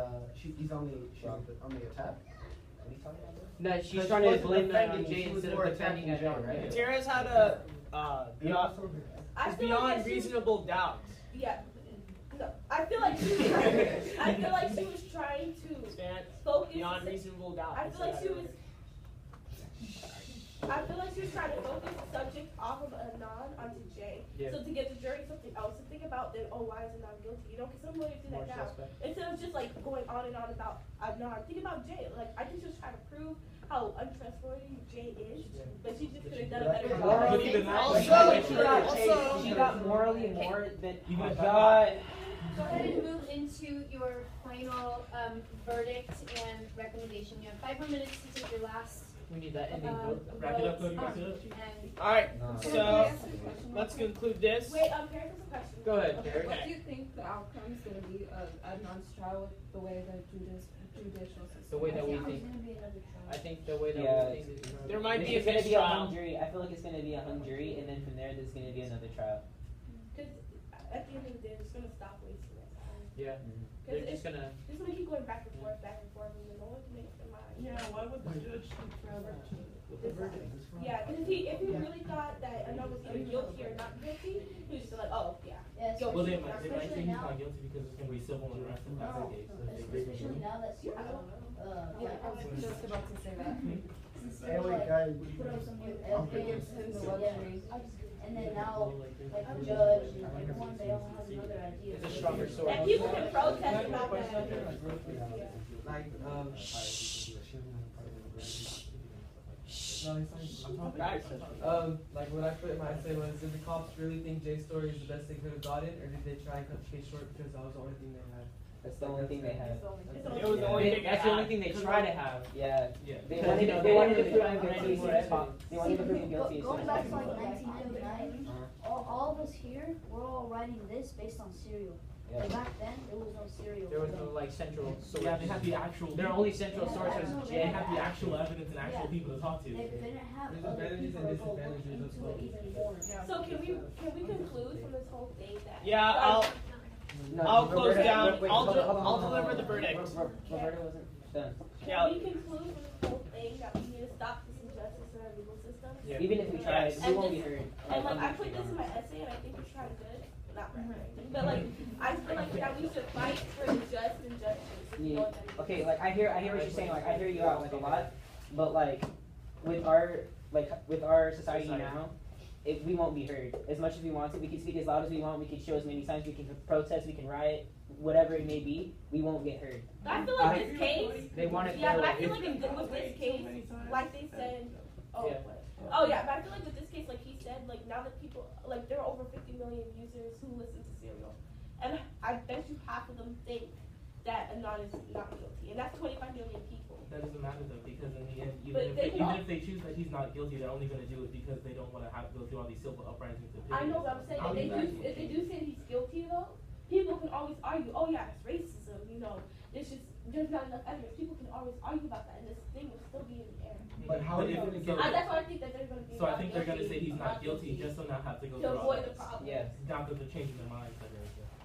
[SPEAKER 9] on the attack.
[SPEAKER 12] No, she's
[SPEAKER 9] Because
[SPEAKER 12] trying
[SPEAKER 9] she
[SPEAKER 12] to
[SPEAKER 9] wasn't
[SPEAKER 12] blame that on
[SPEAKER 9] defending,
[SPEAKER 12] Jay
[SPEAKER 9] she was
[SPEAKER 12] instead
[SPEAKER 9] more
[SPEAKER 12] of defending
[SPEAKER 9] attacking
[SPEAKER 12] Adnan,
[SPEAKER 9] Jay,
[SPEAKER 12] right?
[SPEAKER 2] Tara's had a
[SPEAKER 9] Yeah.
[SPEAKER 3] I
[SPEAKER 2] it's
[SPEAKER 3] feel
[SPEAKER 2] beyond
[SPEAKER 3] like she-
[SPEAKER 2] reasonable doubt.
[SPEAKER 3] Yeah. No, I feel like she was I feel like she was trying to
[SPEAKER 2] Vance,
[SPEAKER 3] focus.
[SPEAKER 2] beyond reasonable doubt.
[SPEAKER 3] I feel like she was trying to focus the subject off of Adnan onto Jay.
[SPEAKER 12] Yeah.
[SPEAKER 3] So to get the jury something else to think about, then oh, why is Adnan guilty? You know, because some lawyers do that
[SPEAKER 12] More
[SPEAKER 3] now.
[SPEAKER 12] suspect.
[SPEAKER 3] Instead of just like going on and on about Adnan, think about Jay. Like I think she was trying to prove how untrustworthy Jay is, but she just could have done a better job.
[SPEAKER 4] But even
[SPEAKER 1] She got morally more than
[SPEAKER 5] Go ahead and move into your final verdict and recommendation. You have 5 more minutes to take your last.
[SPEAKER 12] We need that ending vote.
[SPEAKER 4] Wrap it up, Cody, wrap it up.
[SPEAKER 5] And
[SPEAKER 2] Alright, so let's conclude this.
[SPEAKER 3] Wait, Paris has a question.
[SPEAKER 12] Go ahead,
[SPEAKER 13] Okay,
[SPEAKER 12] Paris.
[SPEAKER 13] what do you think the outcome is going to be of Adnan's trial with the way the judicial system?
[SPEAKER 12] The way that we
[SPEAKER 11] there's
[SPEAKER 12] think.
[SPEAKER 11] gonna be another trial.
[SPEAKER 12] I think the way that
[SPEAKER 1] Yeah.
[SPEAKER 12] we think is.
[SPEAKER 2] There might be a
[SPEAKER 1] It's gonna be a hung
[SPEAKER 2] mistrial.
[SPEAKER 1] jury. I feel like it's gonna be a hung jury, and then from there, there's gonna be another trial.
[SPEAKER 3] Because at the end of the day, it's gonna stop wasting their time.
[SPEAKER 12] Yeah.
[SPEAKER 3] Because
[SPEAKER 12] They're just gonna.
[SPEAKER 3] It's gonna keep going back and forth, and then no one can make up their mind.
[SPEAKER 2] Yeah, why would the judge take forever to
[SPEAKER 3] The verdict. Yeah, because if he really thought that Adnan was either guilty or not guilty, he was just like, oh yeah,
[SPEAKER 11] Yes.
[SPEAKER 3] guilty.
[SPEAKER 4] Well, they might say
[SPEAKER 11] Especially
[SPEAKER 4] he's
[SPEAKER 11] now.
[SPEAKER 4] not guilty because it's going to be civil unrest if that's the case. So if they break it
[SPEAKER 11] Especially
[SPEAKER 4] down.
[SPEAKER 11] now that
[SPEAKER 3] Yeah, I
[SPEAKER 11] Cyril,
[SPEAKER 3] don't know.
[SPEAKER 13] Yeah, I was just about to say that.
[SPEAKER 11] since
[SPEAKER 9] Hey,
[SPEAKER 11] Cyril,
[SPEAKER 9] wait,
[SPEAKER 11] like,
[SPEAKER 9] guys.
[SPEAKER 11] put up some new
[SPEAKER 9] I'll take
[SPEAKER 11] evidence,
[SPEAKER 13] it.
[SPEAKER 11] yeah. And then now, like the judge and everyone, they all have another idea.
[SPEAKER 12] It's a stronger sword.
[SPEAKER 3] And people can protest about that.
[SPEAKER 14] like like what I put in my essay was, did the cops really think Jay's story is the best they could have gotten, or did they try and cut the case short because that was the only thing they had?
[SPEAKER 1] That's the only thing they had.
[SPEAKER 2] It was the only thing
[SPEAKER 12] That's the only thing they try to have.
[SPEAKER 1] Yeah.
[SPEAKER 4] Yeah.
[SPEAKER 1] They
[SPEAKER 12] Because,
[SPEAKER 1] wanted,
[SPEAKER 12] they wanted
[SPEAKER 1] to
[SPEAKER 12] to
[SPEAKER 1] prove
[SPEAKER 12] prove
[SPEAKER 1] him
[SPEAKER 12] him
[SPEAKER 1] guilty.
[SPEAKER 12] guilty.
[SPEAKER 1] They wanted to prove him guilty. as soon
[SPEAKER 11] Going
[SPEAKER 1] as
[SPEAKER 11] back to like
[SPEAKER 1] possible.
[SPEAKER 11] 1999, all of us here, we're all writing this based on serial.
[SPEAKER 1] Yeah.
[SPEAKER 11] But back then, there was no serial.
[SPEAKER 12] There was no like central source.
[SPEAKER 4] Yeah, they had the actual.
[SPEAKER 12] Their only central source was
[SPEAKER 4] They
[SPEAKER 12] Jay.
[SPEAKER 4] had the actual evidence and actual people to talk to.
[SPEAKER 11] They didn't have
[SPEAKER 14] There's
[SPEAKER 11] other
[SPEAKER 14] advantages
[SPEAKER 11] people
[SPEAKER 14] and
[SPEAKER 11] to go look
[SPEAKER 14] disadvantages as
[SPEAKER 11] into
[SPEAKER 14] well.
[SPEAKER 11] it even more.
[SPEAKER 3] So can we conclude from this whole thing that?
[SPEAKER 2] Yeah,
[SPEAKER 1] No,
[SPEAKER 2] I'll close
[SPEAKER 1] Roberta-
[SPEAKER 2] down.
[SPEAKER 1] wait,
[SPEAKER 2] I'll
[SPEAKER 1] hold on, hold on,
[SPEAKER 2] I'll
[SPEAKER 1] hold on,
[SPEAKER 2] deliver
[SPEAKER 1] hold
[SPEAKER 2] the
[SPEAKER 1] on.
[SPEAKER 2] verdict.
[SPEAKER 1] Roberta wasn't done.
[SPEAKER 2] Yeah.
[SPEAKER 3] Can we conclude from this whole thing that we need to stop this injustice in our legal system?
[SPEAKER 12] Yeah.
[SPEAKER 1] Even if we tried, we
[SPEAKER 3] And
[SPEAKER 1] won't be
[SPEAKER 3] just-
[SPEAKER 1] heard.
[SPEAKER 3] And like I put this in my essay, and I think it's kind of good. Not right, but like I feel like that we should fight for the just and justice.
[SPEAKER 1] Yeah. Okay, like I hear what you're saying. Like I hear you out like a lot. but like with our society now, we won't be heard. As much as we want to, we can speak as loud as we want, we can show as many signs, we can protest, we can riot, whatever it may be, we won't get heard.
[SPEAKER 3] I feel like this case,
[SPEAKER 1] they want it.
[SPEAKER 3] yeah, but I feel like with this case, like they said, but I feel like with this case, like he said, like now that people, like there are over 50 million users who listen to Serial, and I bet you half of them think that Adnan is not guilty, and that's 25 million people.
[SPEAKER 4] That doesn't matter though, because in the end, even if they choose that he's not guilty, they're only going to do it because they don't want to have to go through all these civil uprisings.
[SPEAKER 3] I know, but I'm saying if they do say he's guilty though, people can always argue, oh yeah, it's racism, you know, there's not enough evidence. People can always argue about that, and this thing will still be in the air.
[SPEAKER 9] But how are you going to get
[SPEAKER 3] that's why I think that they're going to be.
[SPEAKER 4] So I think they're going to say he's not guilty just to not have to go through all
[SPEAKER 3] avoid the problem.
[SPEAKER 4] Yes. Not that they're changing their minds.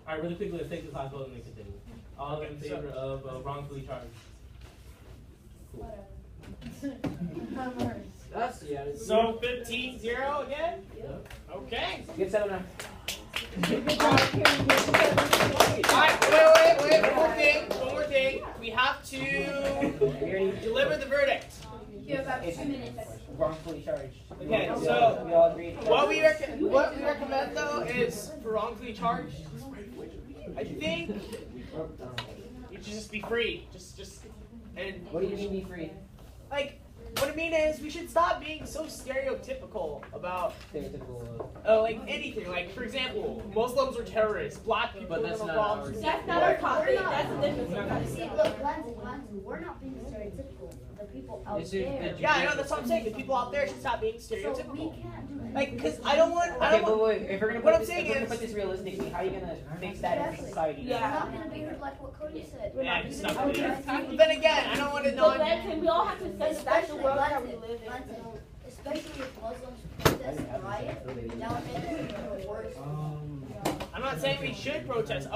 [SPEAKER 4] All right, really quickly, let's take this last vote and then continue. All in favor of wrongfully charged? Cool.
[SPEAKER 12] That's
[SPEAKER 2] So 15-0 again?
[SPEAKER 4] Yep.
[SPEAKER 2] Okay.
[SPEAKER 1] Good setup now.
[SPEAKER 2] Alright, wait, one more thing. We have to deliver the verdict.
[SPEAKER 5] You have about 2 minutes.
[SPEAKER 1] Wrongfully charged.
[SPEAKER 2] Okay,
[SPEAKER 1] we
[SPEAKER 2] so
[SPEAKER 1] all agreed.
[SPEAKER 2] what we recommend though is for wrongfully charged, I think you should just be free. And
[SPEAKER 1] what do you mean be free?
[SPEAKER 2] Like, what I mean is we should stop being so stereotypical about like anything. Like for example, Muslims are terrorists, black people are bombs.
[SPEAKER 3] That's not our topic. That's the difference.
[SPEAKER 11] See, look, Lance, we're not being stereotypical. The people out there.
[SPEAKER 2] Yeah, I know, that's what I'm saying. The people out there should stop being stereotypical.
[SPEAKER 11] So we can't do
[SPEAKER 2] like, because I don't want.
[SPEAKER 1] Wait. If we're gonna
[SPEAKER 2] what
[SPEAKER 1] put
[SPEAKER 2] I'm
[SPEAKER 1] this,
[SPEAKER 2] saying
[SPEAKER 1] if we're gonna
[SPEAKER 2] is,
[SPEAKER 1] put this realistically, how are you gonna fix that in society?
[SPEAKER 11] We're not gonna be heard like what Cody said.
[SPEAKER 2] Yeah, it's not gonna be. But then again, I don't want to know.
[SPEAKER 3] But we all have to say that's the world that we live in.
[SPEAKER 11] Especially if Muslims protest and riot, now it's worse.
[SPEAKER 2] I'm not saying we should protest.